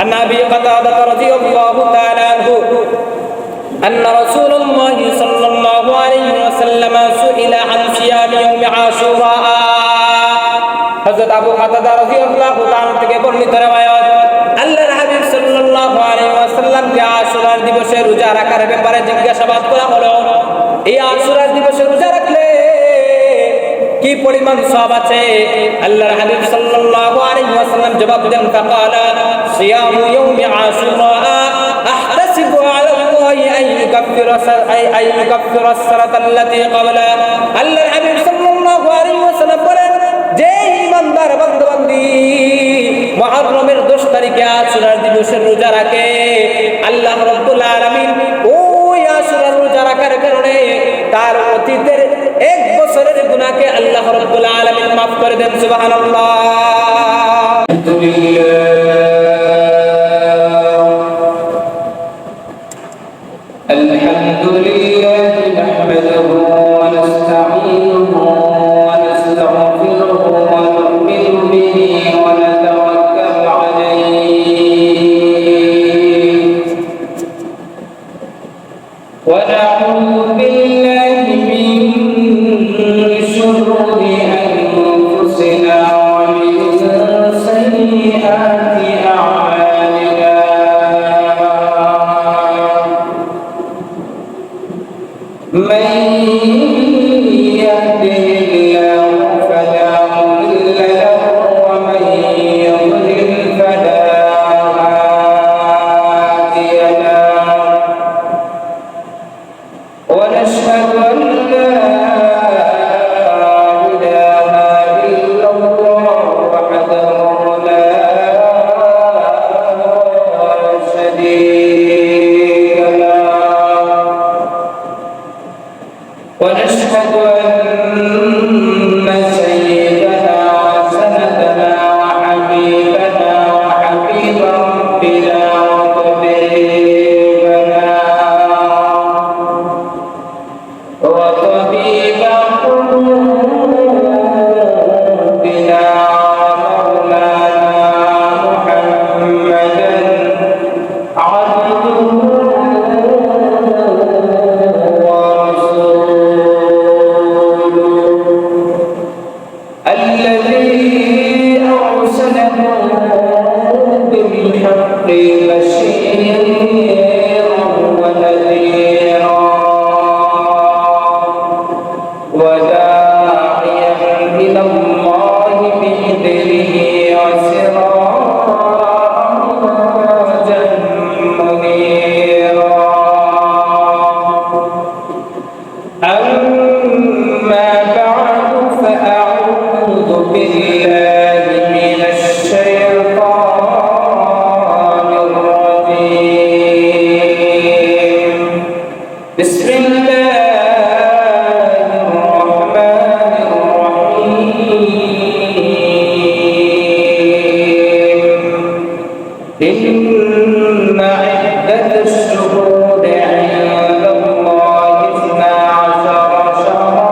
عن أبي قتادة رضي الله تعالى عنه أن رسول الله صلى الله عليه وسلم سئل عن صيام يوم عاشوراء হযরত আবু কাতাদা রাদিয়াল্লাহু তাআলা থেকে বর্ণিত রওয়ায়াত আল্লাহর হাবিব সাল্লাল্লাহু আলাইহি ওয়াসাল্লামকে আশুরার দিবসে রোজা রাখার ব্যাপারে জিজ্ঞাসাবাদ করা হলো এই আশুরার দিবসে রোজা রাখলে কি পরিমাণ সওয়াব আছে আল্লাহর হাবিব সাল্লাল্লাহু আলাইহি ওয়াসাল্লাম জবাব দেন ফাকালা সিয়ামু ইয়াউমি আশুরা আহতাসিবু আলা আল্লাহি আন ইউকাফিরা as-sanata allati qabla আল্লাহর হাবিব সাল্লাল্লাহু আলাইহি ওয়াসাল্লাম বলেন যে ইমানদার বান্দা-বান্দি মুহররমের 10 তারিখে আশুরার দিবসের রোজা রাখে আল্লাহ রাব্বুল আলামিন ওই আশুরার রোজা রাখার কারণে তার অতীতের 1 বছরের গুনাহকে আল্লাহ রাব্বুল আলামিন maaf করে দেন সুবহানাল্লাহ আলহামদুলিল্লাহ নাহমাদুহু ওয়া নাস্তাঈনুহু ওয়া নাস্তাগফিরুহু ওয়া নু'মিনু বিহি ওয়া নাতাওয়াক্কালু আলাইহি ওয়া না'উযু বিল্লাহি মিন শুরুরি আনফুসিনা ওয়া মিন সাইয়্যাতি আ'মালিনা من يهده الله فلا مضل له ومن يضلل فلا هادي له ونشهد أن لا إله إلا الله وحده لا شريك له ونشهد أن سيدنا وسندنا وحبيبنا وحبيب ربنا وطبيب قلوبنا ومولانا محمدا عبده الذي أرسله بالحق بشيرا ونذيرا وداعيا إلى الله بإذنه وسراجا منيرا أما بعد فأعوذ بالله من الشيطان الرجيم بسم الله الرحمن الرحيم إن عدة الشهور عند الله 12 شهرا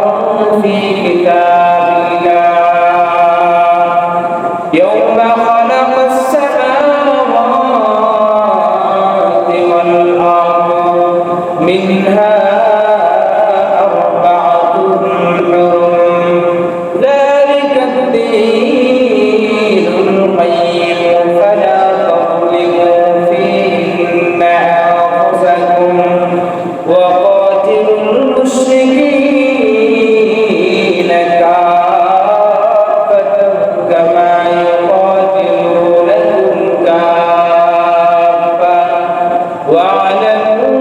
في كتاب الله يوم خلق السماوات والأرض منها أربعة حرم ذلك الدين القيم فلا تظلموا فيهن أنفسكم وقاتلوا المشركين كافة كما يقاتلونكم كافة واعلموا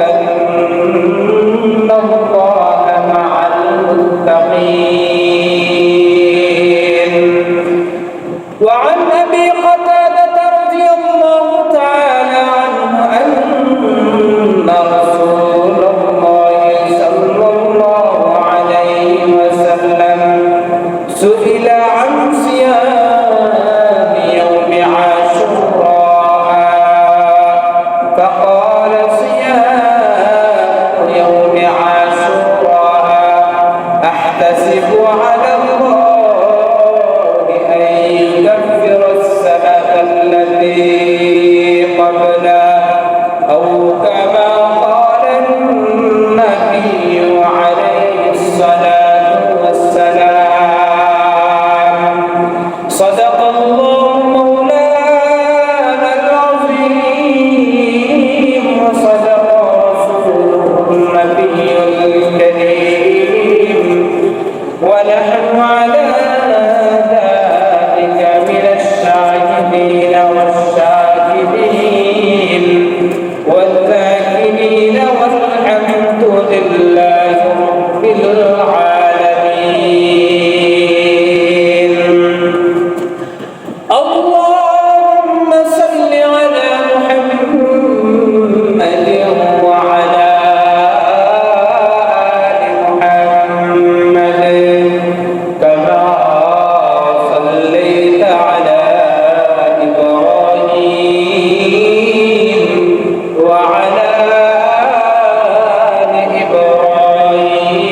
أن الله مع المتقين وعن أبي قتادة رضي الله تعالى عنه أن رسول الله صلى الله عليه وسلم سئل عن صيام يوم عاشوراء فقال صيام يوم عاشوراء أحتسب على الله أن يكفر السنة الله مولانا العظيم وصدق رسوله النبي الكريم ونحن على ذلك من الشاهدين والشاكرين والذاكرين والحمد لله رب العالمين. اللهم صل على محمد وعلى آل محمد كما صليت على إبراهيم وعلى آل إبراهيم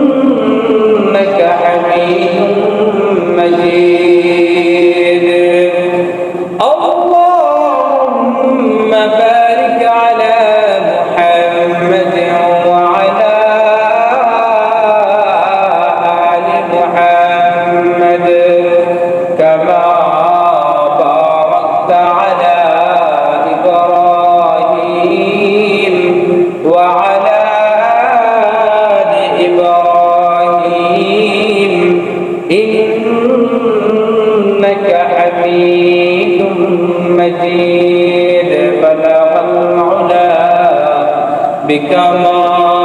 إنك حميد مجيد. اللهم بارك على محمد وعلى آل محمد كما باركت على إبراهيم وعلى آل إبراهيم إنك حميد مجيد. بلغ العلا بكماله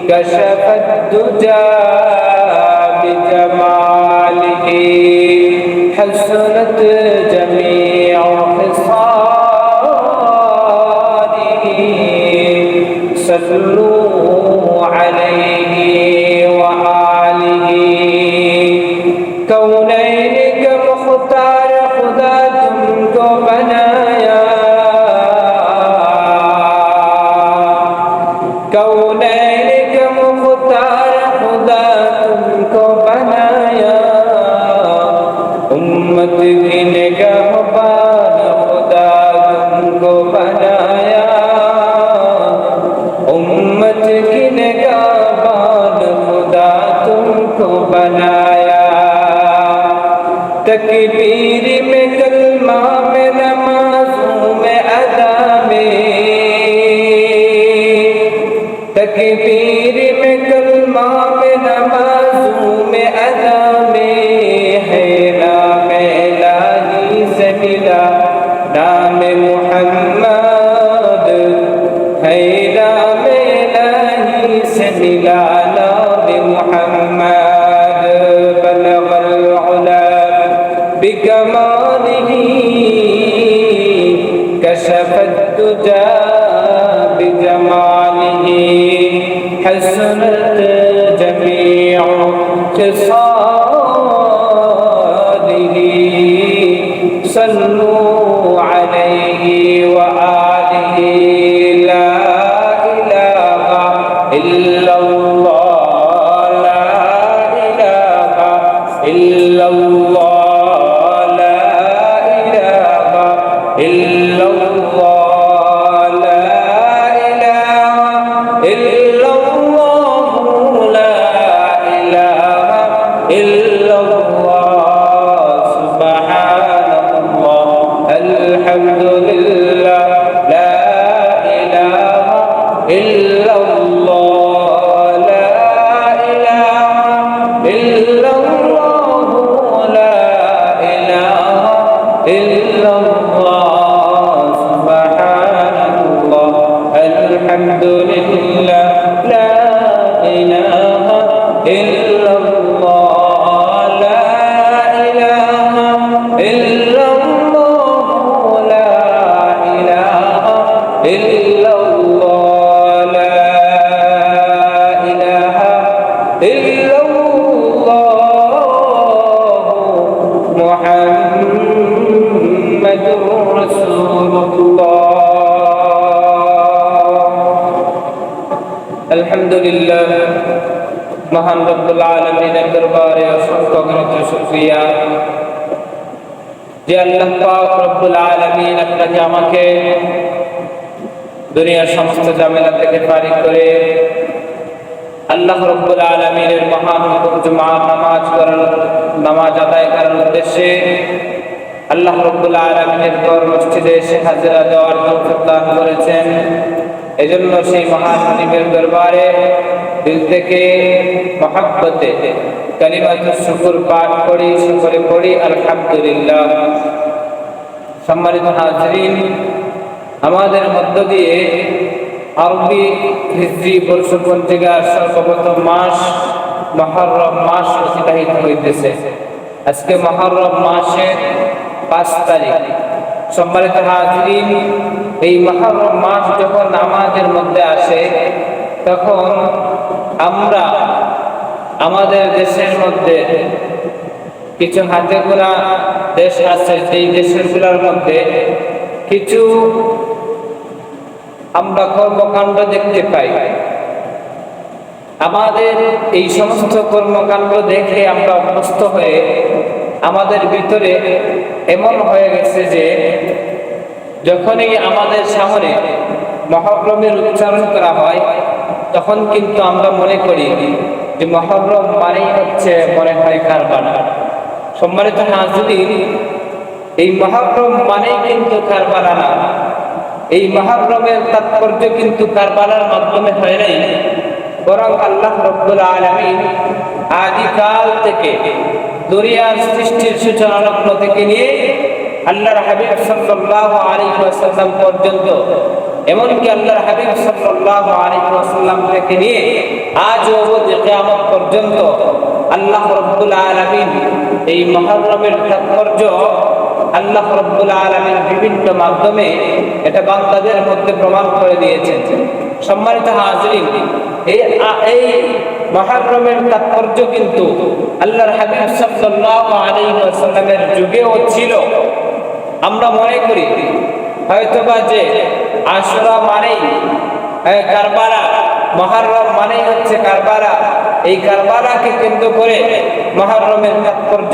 كشف الدجى بجماله حسنت جميع خصاله صلوا عليه وآله. कौनैन का मुख्तार खुदा तुमको बनाया, कौनैन का मुख्तार खुदा तुमको बनाया, उम्मत की निगहबान खुदा तुमको बनाया, उम्मत की निगहबान खुदा तुमको बनाया। तकबीर में कलमा में नमाज़ों में अदा में, तकबीर में कलमा में नमाज़ों में अदा में है नाम इलाही से मिला नाम मुहम्मद, है नाम इलाही से मिला नाम मुहम्मद। बलग العلا بكماله كشف الدجى بجماله حسنت جميع خصاله صلوا عليه وآله. لا إله إلا الله، لا إله إلا الله، إلا الله، لا إله إلا الله، لا إله إلا الله. سبحان الله الحمد لله لا إله إلا الله، لا إله إلا الله، لا إله إلا الله. سبحان الله الحمد لله لا إله إلا الله، لا إله إلا الله، لا إله إلا الله، لا إله إلا الله محمد رسول الله. আলহামদুলিল্লাহ, মহান রব্বুল আলামিনের দরবারে অসংখ্য গণিত শুকরিয়া যে আল্লাহ পাক রব্বুল আলামিন আপনাকে আমাকে দুনিয়ার সমস্ত ঝামেলা থেকে পারি করে আল্লাহ রাব্বুল আলামিনের মহান জুমার নামাজ আদায় করার উদ্দেশ্যে আল্লাহ রাব্বুল আলামিনের ঘর মসজিদে এসে হাজিরা দেওয়ার তৌফিক দান করেছেন। এজন্য সেই মহান মুনিবের দরবারে দিল থেকে মহব্বতে কালিমাতুশ শুকর পাঠ করি, শুকরে পড়ি আলহামদুলিল্লাহ। সম্মানিত হাজিরিন, আমাদের মধ্য দিয়ে আরবি হিজরি বর্ষপঞ্জিকার সর্বপ্রথম মাস মুহররম মাস অতিবাহিত হইতেছে। আজকে মুহররম মাসের 5 তারিখ। সম্মানিত হাজিরিন, এই মুহররম মাস যখন আমাদের মধ্যে আসে তখন আমরা আমাদের দেশের মধ্যে কিছু হাতে গোনা দেশ আছে, সেই দেশগুলোর মধ্যে কিছু আমরা কর্মকাণ্ড দেখতে পাই। আমাদের এই সমস্ত কর্মকাণ্ড দেখে আমরা অভ্যস্ত হয়ে আমাদের ভিতরে এমন হয়ে গেছে যে যখনই আমাদের সামনে মুহররমের উচ্চারণ করা হয় তখন কিন্তু আমরা মনে করি যে মুহররম মানেই হচ্ছে মনে হয় কারবালা। সম্মানিত হাজিরিন, এই মুহররম মানেই কিন্তু কারবালা না। এই মুহররমের তাৎপর্য কিন্তু কারবালার মাধ্যমে হয় নাই, বরং আল্লাহ রাব্বুল আলামিন আদিকাল থেকে দুনিয়ার সৃষ্টির সূচনা লগ্ন থেকে নিয়ে আল্লাহর হাবিব সাল্লাল্লাহু আলাইহি ওয়াসাল্লাম পর্যন্ত, এমনকি আল্লাহর হাবিব সাল্লাল্লাহু আলাইহি ওয়াসাল্লাম থেকে নিয়ে আজ অবধি কিয়ামত পর্যন্ত আল্লাহ রাব্বুল আলামিন এই মুহররমের তাৎপর্য আল্লাহ রাব্বুল আলামিন বিভিন্ন মাধ্যমে এটা বান্দাদের মধ্যে প্রমাণ করে দিয়েছেন। সম্মানিত হাজিরিন, এই মুহররমের তাৎপর্য কিন্তু আল্লাহর হাবিব সাল্লাল্লাহু আলাইহি ওয়াসাল্লামের যুগেও ছিল। আমরা মনে করি হয়তোবা যে আশুরা মানেই কারবালা, মুহররম মানেই হচ্ছে কারবালা, এই কারবালাকে কেন্দ্র করে মুহররমের তাৎপর্য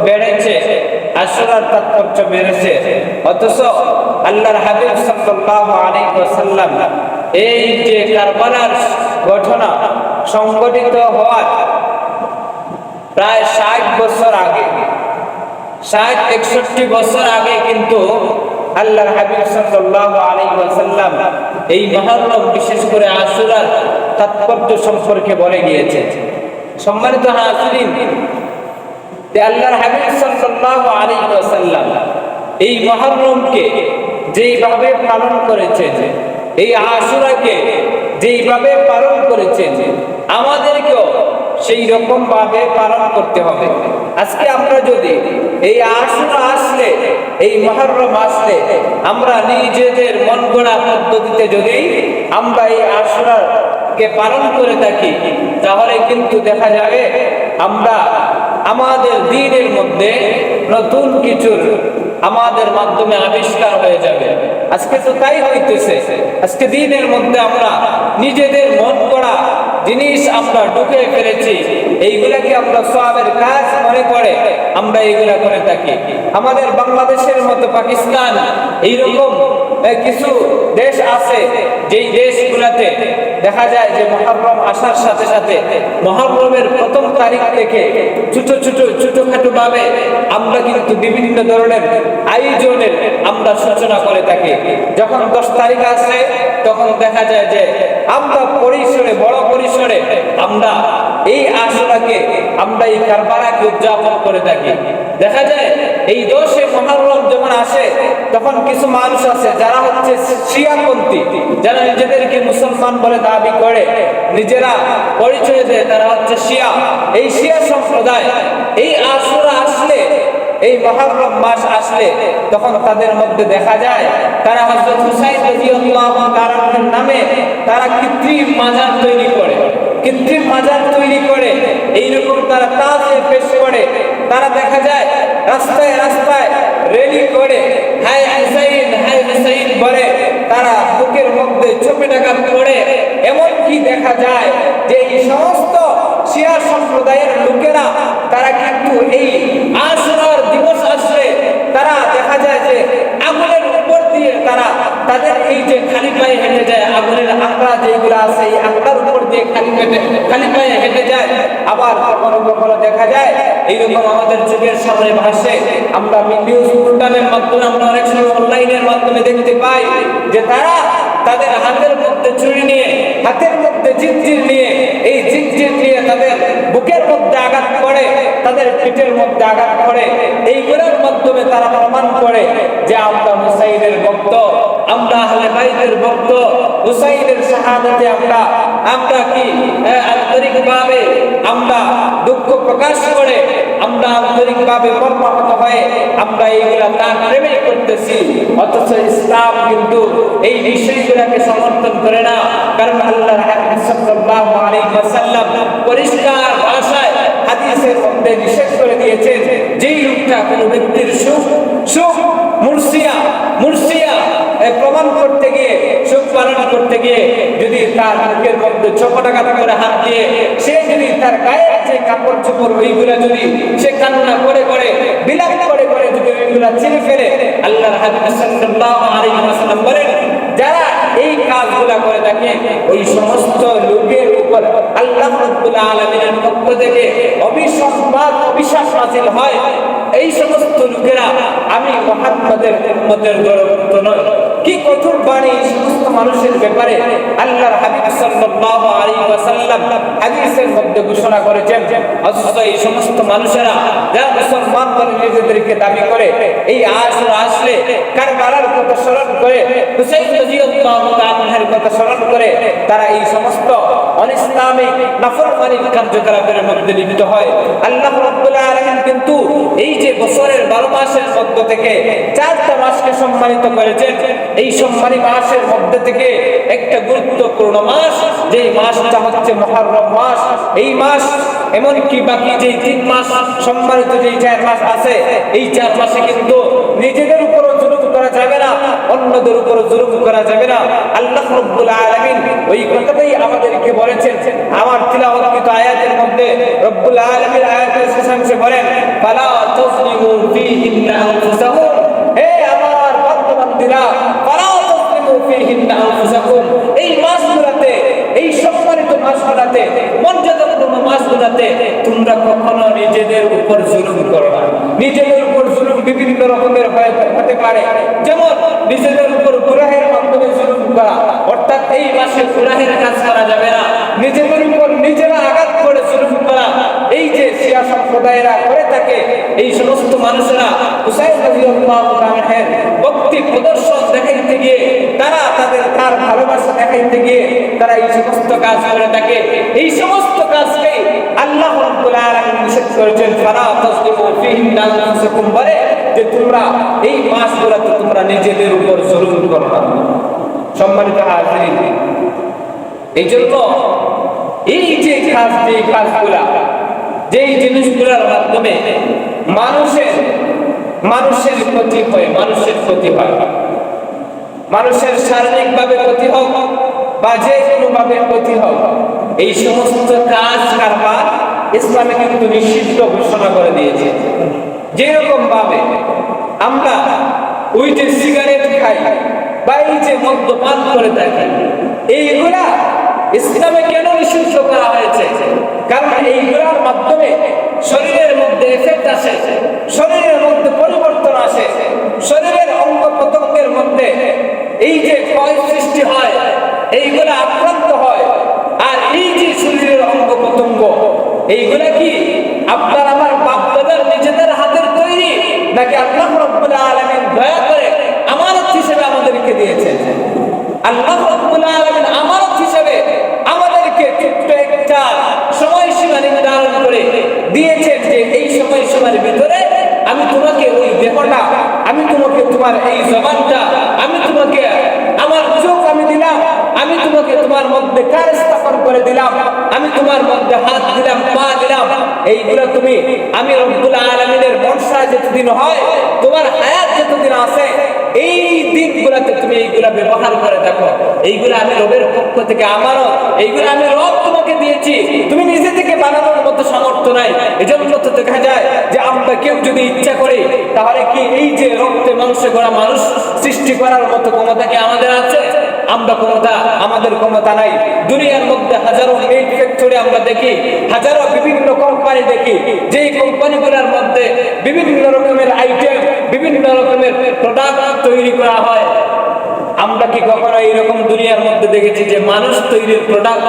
বেড়েছে, আশুরার তাৎপর্য বেড়েছে। অথচ আল্লাহর হাবিব সাল্লাল্লাহু আলাইহি ওয়াসাল্লাম এই যে কারবালার ঘটনা সংঘটিত হওয়ার প্রায় 60 বছর আগে, 60-61 বছর আগে কিন্তু আল্লাহর হাবিব সাল্লাল্লাহু আলাইহি ওয়াসাল্লাম এই মুহররম বিশেষ করে আশুরার তাৎপর্য সম্পর্কে বলে গিয়েছে। সম্মানিত হাজিরিন, আল্লাহর হাবিব সাল্লাল্লাহু আলাইহি ওয়াসাল্লাম এই মুহররমকে যেইভাবে পালন করেছেন, এই আশুরাকে যেইভাবে পালন করেছেন, আমাদেরকেও সেই রকম ভাবে পালন করতে হবে। আজকে আমরা যদি এই আশুরা আসলে, এই মুহররম আসলে আমরা নিজেদের মন গড়া পদ্ধতিতে যদি আমরা এই আশুরাকে পালন করে থাকি, তাহলে কিন্তু দেখা যাবে আমরা আমাদের দ্বীনের মধ্যে নতুন কিছুর আমাদের মাধ্যমে আবিষ্কার হয়ে যাবে। আজকে তো তাই হইতেছে। আজকে দ্বীনের মধ্যে আমরা নিজেদের মন গড়া জিনিস আমরা ঢুকে ফেলেছি, এইগুলাকে আমরা সওয়াবের কাজ মনে করে আমরা এইগুলা করে থাকি। আমাদের বাংলাদেশের মতো পাকিস্তান এইরকম কিছু দেশ আছে যেই দেশগুলাতে দেখা যায় যে মুহররম আসার সাথে সাথে মুহররমের প্রথম তারিখ থেকে ছোটখাটো ভাবে আমরা কিন্তু বিভিন্ন ধরনের আয়োজনের আমরা সূচনা করে থাকি। যখন 10 তারিখ আসে তখন দেখা যায় যে আমরা পরিসরে, বড় পরিসরে আমরা এই আশুরাকে, আমরা এই কারবালাকে উদযাপন করে থাকি। দেখা যায় এই 10 মুহররম যখন আসে তখন কিছু মানুষ আছে যারা হচ্ছে শিয়াপন্থী, যারা নিজেদেরকে মুসলমান বলে দাবি করে, নিজেরা পরিচয় দেয় তারা হচ্ছে শিয়া। এই শিয়া সম্প্রদায় এই আশুরা আসলে, এই মুহররম মাস আসলে তখন তাদের মধ্যে দেখা যায় তারা হযরত হুসাইন রাদিয়াল্লাহু তাআলার নামে তারা কৃত্রিম মাজার তৈরি করে, কৃত্রিম মাজার তৈরি করে এইরকম তারা তাজিয়ে পেশ করে। তারা দেখা যায় রাস্তায় রাস্তায় রেলি করে হায় হুসাইন বলে তারা বুকের মধ্যে চোপেটাঘাত করে। এমনকি দেখা যায় যে এই সমস্ত শিয়া সম্প্রদায়ের লোকেরা তারা কিন্তু এই আশুরার দিবস আসলে তারা দেখা যায় যে আগুনের উপর দিয়ে তারা তাদের এই যে খালি পায়ে হেঁটে যায়, আগুনের আঁকড়া যেগুলো আছে এই আঁকড়ার উপর দিয়ে দিয়ে খালি পায়ে হেঁটে যায়, আবার কখনো কখনো দেখা যায় এইরকম আমাদের চোখের সামনে ভাসে, আমরা নিউজ পোর্টালের মাধ্যমে, আমরা অনেক সময় অনলাইনের মাধ্যমে দেখতে পাই যে তারা তাদের হাতের মধ্যে ছুরি নিয়ে, হাতের মধ্যে জিঞ্জির নিয়ে, এই জিঞ্জির নিয়ে তাদের বুকের মধ্যে আঘাত করে, তাদের পিঠের মধ্যে আঘাত করে। এইগুলোর মাধ্যমে তারা প্রমাণ করে যে আমরা হুসাইনের ভক্ত, আমরা আহলে বাইতের ভক্ত, হুসাইনের শাহাদাতে আমরা কি আন্তরিকভাবে আমরা দুঃখ প্রকাশ করে, আমরা আন্তরিকভাবে মর্মাহত হয়ে আমরা এইগুলা তার প্রেমে করতেছি। অথচ ইসলাম কিন্তু এই বিষয়গুলোকে সমর্থন করে না, কারণ আল্লাহর হাবিব সাল্লাল্লাহু আলাইহি ওয়াসাল্লাম পরিষ্কার ভাষায় হাদিসের মধ্যে নিষেধ করে দিয়েছেন, যেই লোকটা কোনো ব্যক্তির সুখ মুর্শিয়া প্রমাণ করতে গিয়ে, সুখ পালন করতে গিয়ে যদি তার বুকের মধ্যে চপটাঘাত করে হাত দিয়ে সে যদি তার গায়ের যে কাপড় চোপড় ওইগুলা যদি সে কান্না করে করে বিলাপ করে করে যদি ওইগুলা ছিঁড়ে ফেলে, আল্লাহর হাবিব সাল্লাল্লাহু আলাইহি ওয়াসাল্লাম বলেন যারা এই কাজগুলা করে থাকে ওই সমস্ত লোকের উপর আল্লাহ রাব্বুল আলামিনের পক্ষ থেকে অভিশাপ নাযিল হয়। এই সমস্ত লোকেরা আমি মুহাম্মদের উম্মতের দলভুক্ত নয়। কি কঠোর বাণী সমস্ত মানুষের ব্যাপারে আল্লাহর হাবিব সাল্লাল্লাহু আলাইহি ওয়াসাল্লাম হাদিসের মধ্যে ঘোষণা করেছেন। অথচ এই সমস্ত মানুষেরা যারা মুসলমান বলে নিজেদেরকে দাবি করে, এই আশুরা আসলে কারবালার কথা স্মরণ করে, হুসাইন রাদিয়াল্লাহু তাআলার কথা স্মরণ করে তারা এই সমস্ত অনিসলামিক নাফরমানি কার্যকলাপের মধ্যে লিপ্ত হয়। আল্লাহ রাব্বুল আলামিন কিন্তু এই যে বছরের 12 মাসের মধ্য থেকে 4টা মাসকে সম্মানিত করেছেন, এই সম্মানী মাসের মধ্যে থেকে একটা গুরুত্বপূর্ণ মাস, যেই মাসটা হচ্ছে মুহররম মাস। এই মাস এমনকি বাকি যে 3 মাস সম্মানিত যে 4 মাস আছে, এই 4 মাসে কিন্তু নিজেদের উপরও জুলুম করা যাবে না, অন্যদের উপরও জুলুম করা যাবে না। আল্লাহ রাব্বুল আলামিন ওই কথাটাই আমাদেরকে বলেছেন। আমার তিলাওয়াতকৃত আয়াতের মধ্যে রব্বুল আলামিন আয়াতের শেষাংশে বলেন, ফালা তাযলিমু ফীহিন্না আনফুসাকুম, হে আমার বান্দাবান্দীরা, ফালা তাযলিমু ফীহিন্না আনফুসাকুম, এই মাসগুলোতে, এই সম্মানিত মাসগুলোতে, মর্যাদাপূর্ণ মাসগুলোতে তোমরা কখনো নিজেদের উপর জুলুম করো না। নিজেদের উপর জুলুম বিভিন্ন রকমের হতে পারে, যেমন নিজেদের উপর গুনাহের মাধ্যমে জুলুম করা, অর্থাৎ এই মাসে গুনাহের কাজ করা যাবে না। নিজেদের উপর নিজেরা আঘাত করে জুলুম করা, এই যে শিয়া সম্প্রদায়েরা করে থাকে, এই সমস্ত মানুষেরা হুসাইন রাদিয়াল্লাহু তাআলার ভক্তি প্রদর্শন দেখাইতে গিয়ে, তারা তার ভালোবাসা দেখাইতে গিয়ে তারা এই সমস্ত কাজ করে থাকে। এই সমস্ত কাজকে আল্লাহ রাব্বুল আলামিন নিষেধ করেছেন, ফালা তাযলিমু ফীহিন্না আনফুসাকুম, বলে যে তোমরা এই মাসগুলোতে তোমরা নিজেদের উপর জুলুম করো না। সম্মানিত হাজিরিন, এই জন্য এই যে কাজগুলা, যেই জিনিসগুলোর মাধ্যমে মানুষের ক্ষতি হয়, মানুষের শারীরিকভাবে ক্ষতি হোক বা যে কোনোভাবে ক্ষতি হোক, এই সমস্ত কাজ কারবার ইসলামে কিন্তু নিষিদ্ধ ঘোষণা করে দিয়েছে। যেরকম ভাবে আমরা ওই যে সিগারেট খাই বা এই যে মদ্যপান করে থাকি, এইগুলা ইসলামে কেন নিষিদ্ধ করা হয়েছে? কারণ এইগুলোর মাধ্যমে শরীরের মধ্যে এফেক্ট আসে, শরীরের মধ্যে পরিবর্তন আসে, শরীরের অঙ্গ প্রত্যঙ্গের মধ্যে এই যে ক্ষয় সৃষ্টি হয়, এইগুলা আক্রান্ত হয়। আর এই যে শরীরের অঙ্গ প্রত্যঙ্গ, এইগুলা কি আপনার আমার বাপ দাদার নিজেদের হাতের তৈরি, নাকি আল্লাহ রাব্বুল আলামিন দয়া করে আমানত হিসেবে আমাদেরকে দিয়েছেন? আল্লাহ রাব্বুল আলামিন আমানত হিসেবে আমাদেরকে ছোট্ট একটা সময়সীমা নির্ধারণ করে দিয়েছেন যে এই সময়সীমার ভিতরে আমি তোমাকে ওই দেহটা, আমি তোমাকে তোমার এই জবানটা, আমি তোমাকে আমার চোখ আমি দিলাম, আমি তোমাকে তোমার মধ্যে কার স্থাপন করে দিলাম, আমি তোমার মধ্যে হাত দিলাম, পা দিলাম। এইগুলো তুমি, আমি রব্বুল আলামিনের বর্ষা যতদিন হয়, তোমার হায়াত যতদিন আছে, এই দিনগুলোতে তুমি এইগুলা ব্যবহার করে থাকো। এইগুলো আমি রবের পক্ষ থেকে আমানত, এইগুলো আমি রব তোমাকে দিয়েছি, তুমি নিজে থেকে বানানোর মতো সামর্থ্য নাই। এজন্য তো দেখা যায় যে আমরা কেউ যদি ইচ্ছা করি, তাহলে কি এই যে রক্তে মাংসে গড়া মানুষ সৃষ্টি করার মতো ক্ষমতা কি আমাদের আছে? আমরা আমাদের ক্ষমতা নাই। দুনিয়ার মধ্যে হাজারো মিল্ক ফ্যাক্টরি আমরা দেখি, হাজারো বিভিন্ন কোম্পানি দেখি, যেই কোম্পানিগুলোর মধ্যে বিভিন্ন রকমের আইটেম, বিভিন্ন রকমের প্রোডাক্ট তৈরি করা হয়। আমরা কি কখনো এইরকম দুনিয়ার মধ্যে দেখেছি যে মানুষ তৈরির প্রোডাক্ট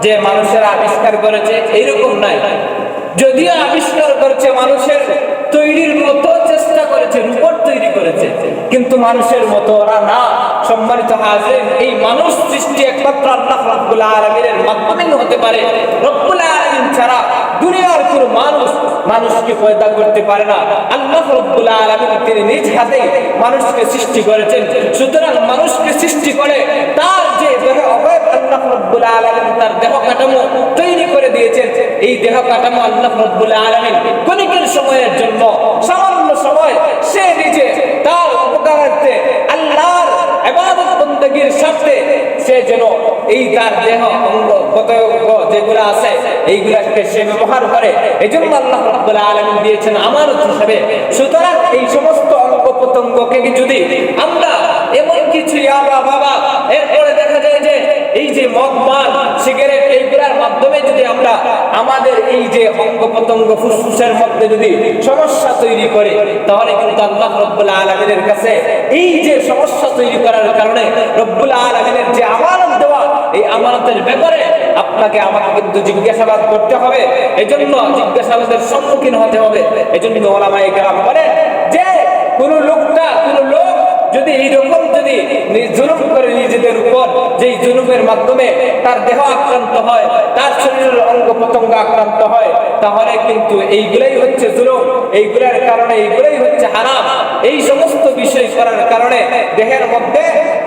যে মানুষেরা আবিষ্কার করেছে? এইরকম নাই। যদিও আবিষ্কার করেছে, মানুষের তৈরির মতো চেষ্টা করেছে, রূপট তৈরি করেছে, কিন্তু মানুষের মতো ওরা না। সম্মানিত হাজিরিন, এই মানুষ সৃষ্টি একমাত্র আল্লাহ রাব্বুল আলামিনের মাধ্যমেই হতে পারে। রব্বুল আলামিন ছাড়া দুনিয়ার কোনো মানুষকে পয়দা করতে পারে না। আল্লাহ রাব্বুল আলামিন তিনি নিজ হাতে মানুষকে সৃষ্টি করেছেন। সুতরাং মানুষকে সৃষ্টি করে তার যে দেহ অবয়ব আল্লাহ রাব্বুল আলামিন তার দেহ কাঠামো তৈরি করে দিয়েছেন। এই দেহ কাঠামো আল্লাহ রাব্বুল আলামিন ক্ষণিকের সময়ের জন্য, সামান্য সময় সে নিজে তার উপকারার্থে আল্লাহর ইবাদত বন্দেগীর স্বার্থে সে যেন এই তার দেহ অঙ্গ প্রত্যঙ্গ যেগুলো আছে এইগুলাকে সে ব্যবহার করে। এজন্য আল্লাহ রাব্বুল আলামিন দিয়েছেন আমানত হিসেবে। সুতরাং এই সমস্ত অঙ্গ প্রত্যঙ্গকে যদি আমরা এমন কিছু বাবা, এরপরে দেখা যায় যে এই যে মদ, পান, সিগারেট এইগুলার মাধ্যমে যদি আমরা আমাদের এই যে অঙ্গ প্রত্যঙ্গ ফুসফুসের মধ্যে যদি সমস্যা তৈরি করে, তাহলে কিন্তু আল্লাহ রাব্বুল আলামিনের কাছে এই যে সমস্যা তৈরি করার কারণে রব্বুল আলামিনের যে আমানত দেওয়া, এই আমানতের ব্যাপারে আপনাকে আমাকে কিন্তু জিজ্ঞাসাবাদ করতে হবে। এজন্য জিজ্ঞাসাবাদের সম্মুখীন হতে হবে। এজন্য ওলামায়ে কেরাম বলেন যে কোন লোক যদি এইরকম যদি জুলুম করে নিজেদের উপর, যেই জুলুমের মাধ্যমে তার দেহ আক্রান্ত হয়, তার শরীরের অঙ্গ প্রত্যঙ্গ আক্রান্ত হয়, তাহলে কিন্তু এইগুলাই হচ্ছে জুলুম। এইগুলার কারণে এইগুলাই হচ্ছে হারাম। এই সমস্ত বিষয় করার কারণে দেহের মধ্যে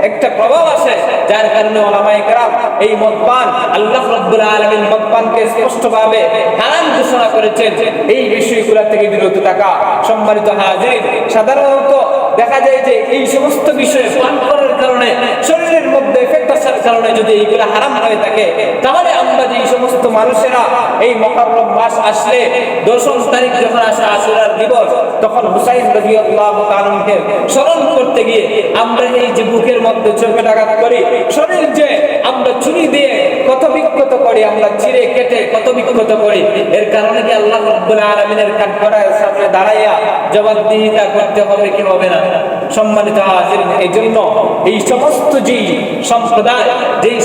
একটা প্রভাব আসে, যার কারণে ওলামায়ে কেরাম এই মদপান, আল্লাহ রাব্বুল আলামিন মদপানকে স্পষ্টভাবে হারাম ঘোষণা করেছেন। এই বিষয়গুলো থেকে বিরত থাকা। সম্মানিত হাজিরিন, সাধারণত দেখা যায় যে এই সমস্ত বিষয়ে পান করার কারণে শরীরের মধ্যে এফেক্ট আসার কারণে যদি এইগুলো হারাম হয়ে থাকে, তাহলে আমরা যে সমস্ত মানুষেরা এই মুহররম মাস আসলে 10 তারিখ যখন আসে আশুরার দিবস, তখন হুসাইন রাদিয়াল্লাহু তাআলাকে স্মরণ করতে গিয়ে আমরা এই যে বুকের মধ্যে চোখেটাঘাত করি, শরীর যে আমরা ছুরি দিয়ে কত বিক্ষত করি, আমরা চিরে কেটে কত বিক্ষত করি, এর কারণে কি আল্লাহ রাব্বুল আলামিনের কাঠগড়ায় সামনে দাঁড়াইয়া জবাবদিহিতা করতে হবে কি হবে না? সম্মানিত হাজিরিন, এই জন্য এই সমস্ত যেই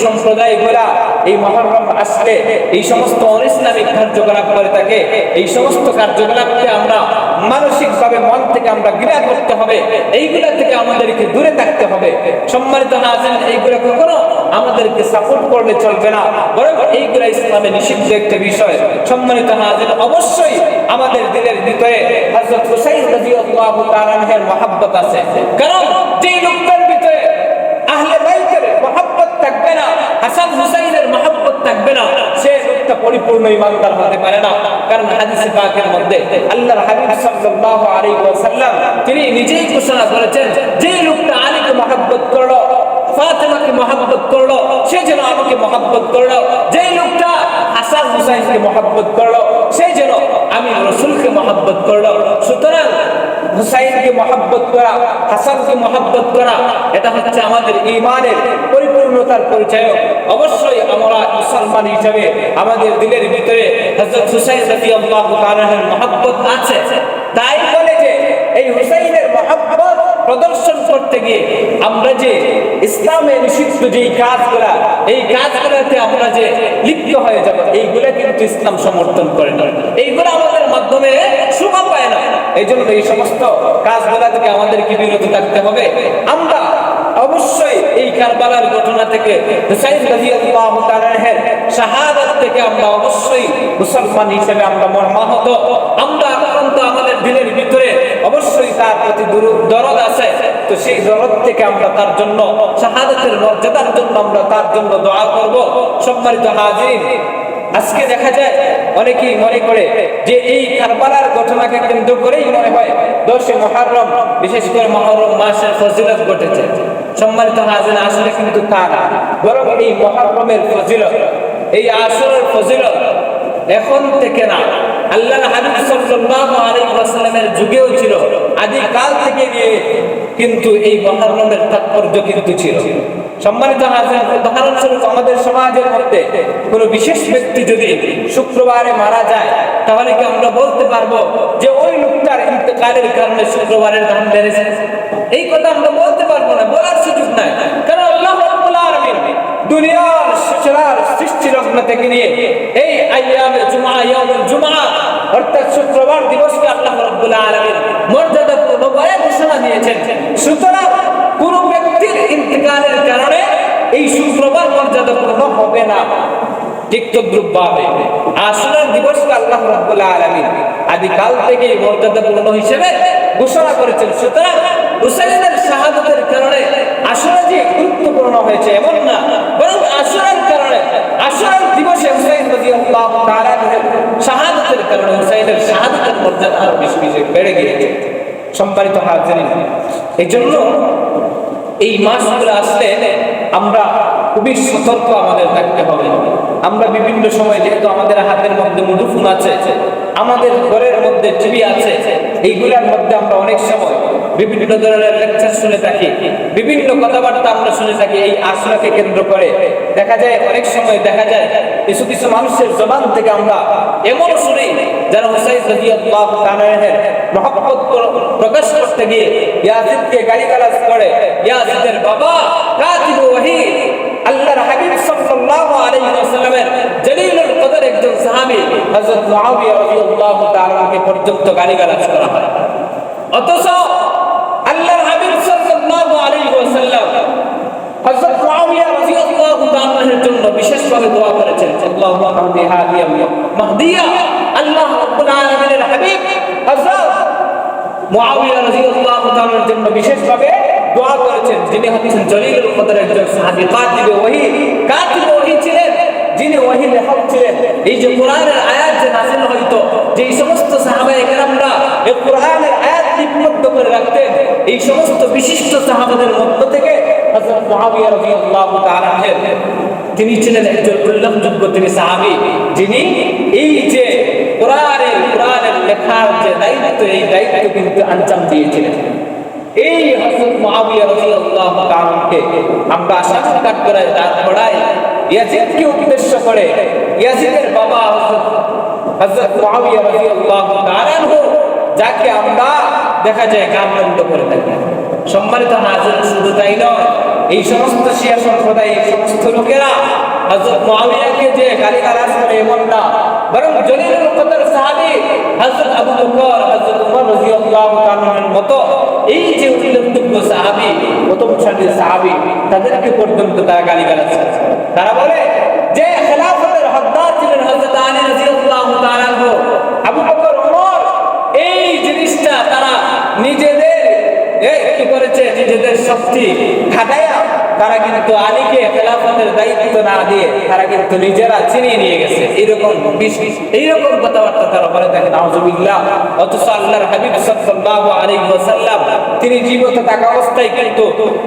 সম্প্রদায়গুলা এই মুহররম আসলে এই সমস্ত অনিসলামিক কার্যকলাপ করে থাকে, এই সমস্ত কার্যকলাপকে আমরা মানসিকভাবে মন থেকে আমরা ঘৃণা করতে হবে। এইগুলা থেকে আমাদেরকে দূরে থাকতে হবে। সম্মানিত হাজিরিন, এইগুলা কখনো আমাদেরকে সাপোর্ট করলে চলবে না, বরং এইগুলা ইসলামে নিষিদ্ধ একটা বিষয়। সম্মানিত হাজিরিন, অবশ্যই আমাদের দিলের ভিতরে হযরত হুসাইন রাদিয়াল্লাহু তাআলার মহব্বত আছে। কারণ যেই লোকটার ভিতরে আহলে বাইতের মহব্বত থাকবে না, হাসান হুসাইনের মহব্বত থাকবে না, সে লোকটা পরিপূর্ণ ঈমানদার হতে পারে না। কারণ হাদিসে পাকের মধ্যে আল্লাহর হাবিব সাল্লাল্লাহু আলাইহি ওয়াসাল্লাম তিনি নিজেই ঘোষণা করেছেন, যে লোকটা আলীকে মহব্বত করলো, ফাতেমাকে মহব্বত করলো, সে যেন আমাকে মহব্বত করলো। যেই লোকটা হাসান হুসাইনকে মহব্বত করলো, সে যেন আমি রাসূলকে মহব্বত করলো। সুতরাং হুসাইনকে মহব্বত করা, হাসানকে মহব্বত করা, এটা হচ্ছে আমাদের ঈমানের পরিপূর্ণতার পরিচয়। অবশ্যই আমরা মুসলমান হিসেবে আমাদের দিলের ভিতরে হযরত হুসাইন রাদিয়াল্লাহু তাআলার মহব্বত আছে। তাই বলে যে এই হুসাইনের মহব্বত প্রদর্শন করতে গিয়ে আমরা যে ইসলামে নিষিদ্ধ যেই কাজগুলা, এই কাজগুলোতে আমরা যে লিপ্ত হয়ে যাব, এইগুলা কিন্তু ইসলাম সমর্থন করে না। এইগুলো আমাদের মাধ্যমে শোভা পায় না। এই জন্য এই সমস্ত কাজগুলা থেকে আমাদেরকে বিরত থাকতে হবে। আমরা অবশ্যই এই কারবালার ঘটনা থেকে, হুসাইন রাদিয়াল্লাহু তাআলার শাহাদাত থেকে আমরা অবশ্যই মুসলমান হিসেবে আমরা মর্মাহত। আমরা আক্রান্ত, আমাদের দিলের ভিতরে অবশ্যই তার প্রতি দরদ আছে। তো সেই দরদ থেকে আমরা তার জন্য শাহাদাতের মর্যাদার জন্য আমরা তার জন্য দোয়া করব। সম্মানিত হাজিরিন, আজকে দেখা যায় অনেকেই মনে করে যে এই কারবালার ঘটনাকে কেন্দ্র করেই মনে হয় 10 মুহররম, বিশেষ করে মুহররম মাসের ফজিলত ঘটেছে। সম্মানিত হাজিরিন, আসলে কিন্তু তা না, বরং এই মুহররমের ফজিলত, এই আশুরার ফজিলত এখন থেকে না, আল্লাহর হাবিব সাল্লাল্লাহু আলাইহি ওয়াসাল্লামের যুগেও ছিল, আদি কাল থেকে নিয়ে কিন্তু এই মুহররমের তাৎপর্য কিন্তু ছিল। সম্মানিত হাজির, উদাহরণস্বরূপ আমাদের সমাজের মধ্যে কোনো বিশেষ ব্যক্তি যদি শুক্রবারে মারা যায়, তাহলে কি আমরা বলতে পারবো যে ওই লোকটার ইন্তেকালের কারণে শুক্রবারের দাম বেড়েছে? এই কথা আমরা বলতে পারবো না, বলার সুযোগ নাই। কারণ আল্লাহ রাব্বুল আলামিন দুনিয়ার সৃষ্টি লগ্ন থেকে নিয়ে এই আইয়ামে জুমআ, ইয়াউমুল জুমআ অর্থাৎ শুক্রবার দিবসকে আল্লাহ রাব্বুল আলামিন মর্যাদাপূর্ণভাবে ঘোষণা দিয়েছেন। সুতরাং কোন ব্যক্তির ইন্তেকালের কারণে এই শুক্রবার মর্যাদাপূর্ণ হবে না। ঠিক তদ্রূপভাবে আশুরার দিবসকে আল্লাহ রাব্বুল আলামিন আদিকাল থেকেই মর্যাদাপূর্ণ হিসেবে ঘোষণা করেছেন। সুতরাং হুসাইনের শাহাদাতের কারণে আশুরা যে গুরুত্বপূর্ণ হয়েছে এমন না, বরং আশুরার কারণে, আশুরার দিবসে হুসাইন রাদিয়াল্লাহু তাআলা শাহাদাতের কারণে হুসাইনের শাহাদাতের মর্যাদা আরো বেশি বেড়ে গিয়েছে। সম্মানিত হাজিরিন, এই জন্য এই মাসগুলো আসলে আমরা খুবই সতর্ক আমাদের থাকতে হবে। আমরা বিভিন্ন সময়, যেহেতু আমাদের হাতের মধ্যে মুঠোফোন আছে, আমাদের ঘরের মধ্যে টিভি আছে, এইগুলোর মধ্যে আমরা অনেক সময় বিভিন্ন ধরনের লেকচার শুনে থাকি, বিভিন্ন কথাবার্তা আমরা শুনে থাকি। এই আশুরাকে কেন্দ্র করে দেখা যায়, অনেক সময় দেখা যায় কিছু কিছু মানুষের জবান থেকে আমরা এমন শুনি যারা হুসাইন রাদিয়াল্লাহু তাআলার মহব্বত প্রকাশ করতে গিয়ে ইয়াজিদকে গালিগালাজ করে, ইয়াজিদের বাবা কাতিব ওয়াহী আল্লাহর হাবিব সাল্লাল্লাহু আলাইহি ওয়াসাল্লামের জলিলুল কদর একজন সাহাবী হযরত মুআবিয়া রাদিয়াল্লাহু তাআলাকে পর্যন্ত গালিগালাজ করা হয়। অথচ আল্লাহর হাবিব সাল্লাল্লাহু আলাইহি ওয়াসাল্লাম হযরত মুআবিয়া রাদিয়াল্লাহু তাআলার জন্য বিশেষভাবে দোয়া করেছেন, আল্লাহুম্মা হাদি হাদিয়া মাহদিয়া। আল্লাহ রাব্বুল আলামিনের হাবিব হযরত মুআবিয়া রাদিয়াল্লাহু তাআলার জন্য বিশেষভাবে দোয়া করেছেন, যিনি হচ্ছেন জলিলুল কদর একজন সাহাবী, কাতিব ওয়াহী। কাতিব ওয়াহী ছিলেন যিনি ওয়াহী লেখক ছিলেন। এই যে কোরআনের আয়াত যে নাযিল হইতো, যে এই সমস্ত সাহাবায়ে কেরামরা এই কোরআনের আয়াত লিপিবদ্ধ করে রাখতেন, এই সমস্ত বিশিষ্ট সাহাবাদের মধ্য থেকে হযরত মুআবিয়া রাদিয়াল্লাহু তাআলা তিনি ছিলেন একজন উল্লেখযোগ্য তিনি সাহাবী, যিনি এই যে কোরআনের লেখার যে দায়িত্ব, এই দায়িত্ব কিন্তু আঞ্জাম দিয়েছিলেন। এই হযরত মুআবিয়া রাদিয়াল্লাহু তাআলাকে আমরা সাক্ষাৎ করাই, পড়াই ইয়াজিদকে উদ্দেশ্য করে, ইয়াজিদের বাবা হযরত মুআবিয়া রাদিয়াল্লাহু তাআলা যাকে আমরা দেখা যায় গান বন্ধ করে থাকি। সম্মানিত হাজির, শুধু তাই নয়, এই সমস্ত শিয়া সম্প্রদায়, এই সমস্ত লোকেরা হযরত মুআবিয়াকে যে গালিগালাজ করে এমন না, বরং জলিলুল কদর সাহাবী হযরত আবু বকর, হযরত উমর রাদিয়াল্লাহু তাআলার মতো এই যে উল্লেখযোগ্য সাহাবী, প্রথম সারির সাহাবী, তাদেরকে পর্যন্ত তারা গালিগালাজ করে। তারা বলে যে খেলাফতের হকদার ছিলেন হযরত আলী রাদিয়াল্লাহু তাআলা, আবু বকর, উমর। এই জিনিসটা তারা নিজেদের কি করেছে, নিজেদের শক্তি খাটায়া তারা কিন্তু আলীকে খেলাফতের দায়িত্ব না দিয়ে তারা কিন্তু নিজেরা চিনিয়ে নিয়ে গেছে। এইরকম কথাবার্তা তারা বলে থাকেন, নাউজুবিল্লাহ। অথচ আল্লাহর হাবিব সাল্লাল্লাহু আলাইহি ওয়াসাল্লাম তিনি জীবিত থাকা অবস্থায় কিন্তু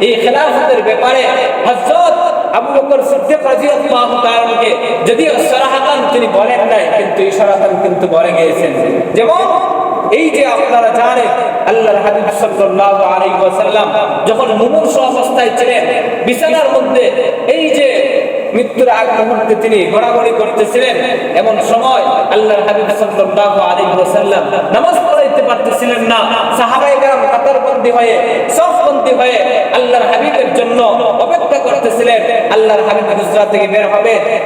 এই খেলাফতের ব্যাপারে হযরত আবু বকর সিদ্দিক রাদিয়াল্লাহু তাআলাকে যদিও সরাহাতান তিনি বলেন নাই, কিন্তু ইশারাতান কিন্তু বলে গিয়েছেন। যেমন এই যে আপনারা জানেন, আল্লাহর হাবিব সাল্লাল্লাহু আলাইহি ওয়াসাল্লাম যখন মুমূর্ষ অবস্থায় ছিলেন, বিছানার মধ্যে এই যে মৃত্যুর আগ মুহূর্তে তিনি গড়াগড়ি করতেছিলেন, এমন সময় আল্লাহর হাবিব সাল্লাল্লাহু আলাইহি ওয়াসাল্লাম নামাজ পড়াইতে পারতেছিলেন না। সাহাবায়ে কেরাম কাতারবন্দি হয়ে, সফবন্দি হয়ে আল্লাহর হাবিবের জন্য অপেক্ষা করতেছিলেন। আল্লাহর হাবিব হুজরা থেকে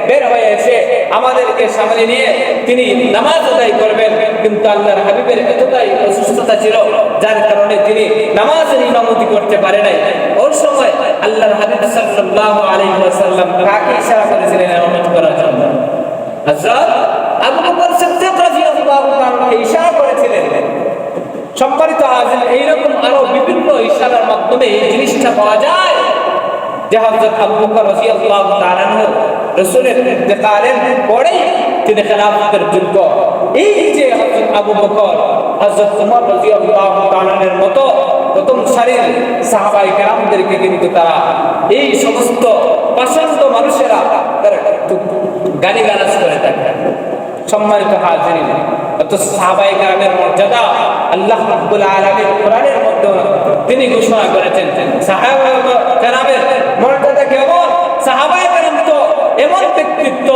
বের হয়ে এসে আমাদেরকে সামনে নিয়ে তিনি নামাজ আদায় করবেন, কিন্তু আল্লাহর হাবিবের এতটাই অসুস্থতা ছিল যার কারণে তিনি নামাজের ইমামতি করতে পারে নাই। ওই সময় আল্লাহর হাবিব সাল্লাল্লাহু আলাইহি ওয়াসাল্লাম কাকে ইশারা করেছিলেন ইমামত করার জন্য? হযরত আবু বকর সিদ্দিক রাদিয়াল্লাহু তাআলাকে ইশারা করেছিলেন। সম্মানিত হাজির, এইরকম আরো বিভিন্ন ইশারার মাধ্যমে এই জিনিসটা পাওয়া যায় যে হযরত আবু বকর রাদিয়াল্লাহু তাআলা রাসূলের ইন্তেকালের পরে তিনি খেলাফতের যোগ্য। এই যে হযরত আবু বকর, হযরত উমর রাদিয়াল্লাহু তাআলার মতো প্রথম সারির সাহাবায়ে কেরামদেরকে কিন্তু তারা এই সমস্ত পাষণ্ড মানুষেরা তারা গালিগালাজ করে থাকে। সম্মানিত হাজিরিন, অত সাহাবায়ে কেরামের মর্যাদা আল্লাহ রাব্বুল আলামিন কোরআনের মধ্যে তিনি ঘোষণা করেছেন। সাহাবায়ে কেরামের মর্যাদা সাহাবায়ে কেরাম তো এমন ব্যক্তিত্ব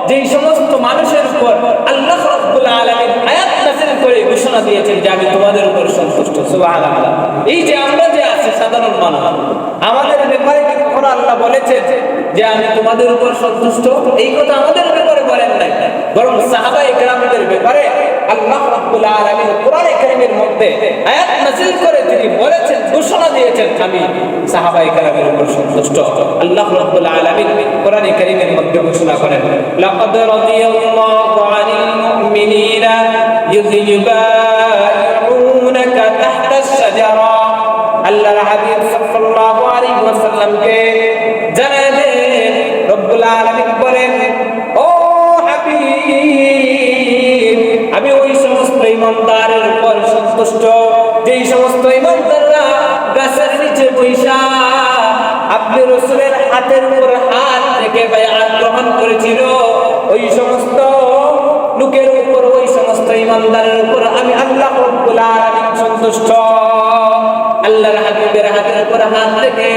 যেই সমস্ত মানুষের উপর আল্লাহ রাব্বুল আলামিন আয়াত নাযিল করে ঘোষণা দিয়েছেন যে আমি তোমাদের উপর সন্তুষ্ট। সুবহানাল্লাহ। এই যে আমরা যে আছি সাধারণ মানুষ, আমাদের ব্যাপারে কি কখনো আল্লাহ বলেছেন যে আমি তোমাদের উপর সন্তুষ্ট? এই কথা আমাদের ব্যাপারে বলেন নাই, বরং সাহাবায়ে কেরামদের ব্যাপারে আল্লাহ রাব্বুল আলামিন কোরআনে কারীমের মধ্যে আয়াত নাযিল করে তিনি বলেছেন, ঘোষণা দিয়েছেন আমি সাহাবায়ে কেরামের উপর সন্তুষ্ট। আল্লাহ রাব্বুল আলামিন কোরআনে কারীমের মধ্যে ঘোষণা করেন, লাকাদ রাদিয়াল্লাহু আনিল মুমিনিনা ইয ইউবাইউনাকা তাহতাশ শাজারা। আল্লাহর হাবিব সাল্লাল্লাহু আলাইহি ওয়াসাল্লামকে জানায় দেন, রব্বুল আলামিন বলেন, ও হাবিব, আমি ওই সমস্ত ঈমানদারের উপর সন্তুষ্ট যেই সমস্ত ঈমানদাররা গাছের নিচে বৈশা আপনি রাসূলের হাতের উপর হাত রেখে বায়াত গ্রহণ করেছিল, ওই সমস্ত লোকের উপর, ওই সমস্ত ঈমানদারের উপর আমি আল্লাহ রাব্বুল আলামিন সন্তুষ্ট। আল্লাহর হাবিবের হাতের উপর হাত রেখে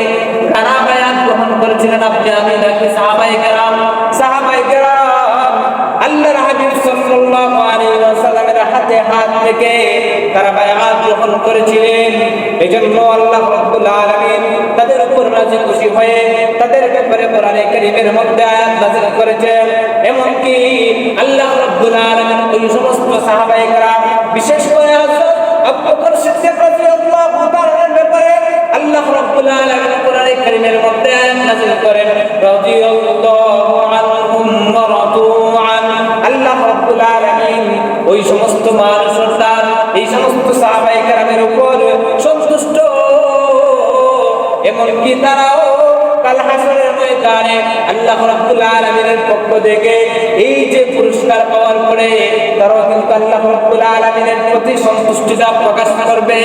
কারা বায়াত গ্রহণ করেছিলেন? আপনি, আমি, নাকি সাহাবায়ে কেরাম? সাহাবায়ে কেরাম আল্লাহর হাবিব সাল্লাল্লাহু আলাইহি ওয়াসাল্লামের হাতে হাত রেখে তারা বায়াত গ্রহণ করেছিলেন। এজন্য আল্লাহ রাব্বুল আলামিন তাদের উপর রাজি খুশি হয়ে তাদের ব্যাপারে কোরআনে কারীমের মধ্যে আয়াত নাযিল করেছেন। এমনকি আল্লাহ রাব্বুল আলামিন ওই সমস্ত সাহাবায়ে কেরাম, বিশেষ করে হযরত আবু বকর সিদ্দিক রাদিয়াল্লাহু তাআলার ব্যাপারে আল্লাহ রাব্বুল আলামিন কোরআনে কারীমের মধ্যে আয়াত নাযিল করেন, রাদিয়াল্লাহু আনহুম ওয়া রাদু আন। আল্লাহ রাব্বুল আলামিন ওই সমস্ত মানুষরা, এই সমস্ত সাহাবায়ে কেরামের উপর সন্তুষ্ট। এমনকি তারাও কাল হাসরের ময়দানে আল্লাহ রাব্বুল আলামিনের পক্ষ থেকে এই যে পুরস্কার পাওয়ার পরে তারাও কিন্তু আল্লাহ রাব্বুল আলামিনের প্রতি সন্তুষ্টিতা প্রকাশ করবে।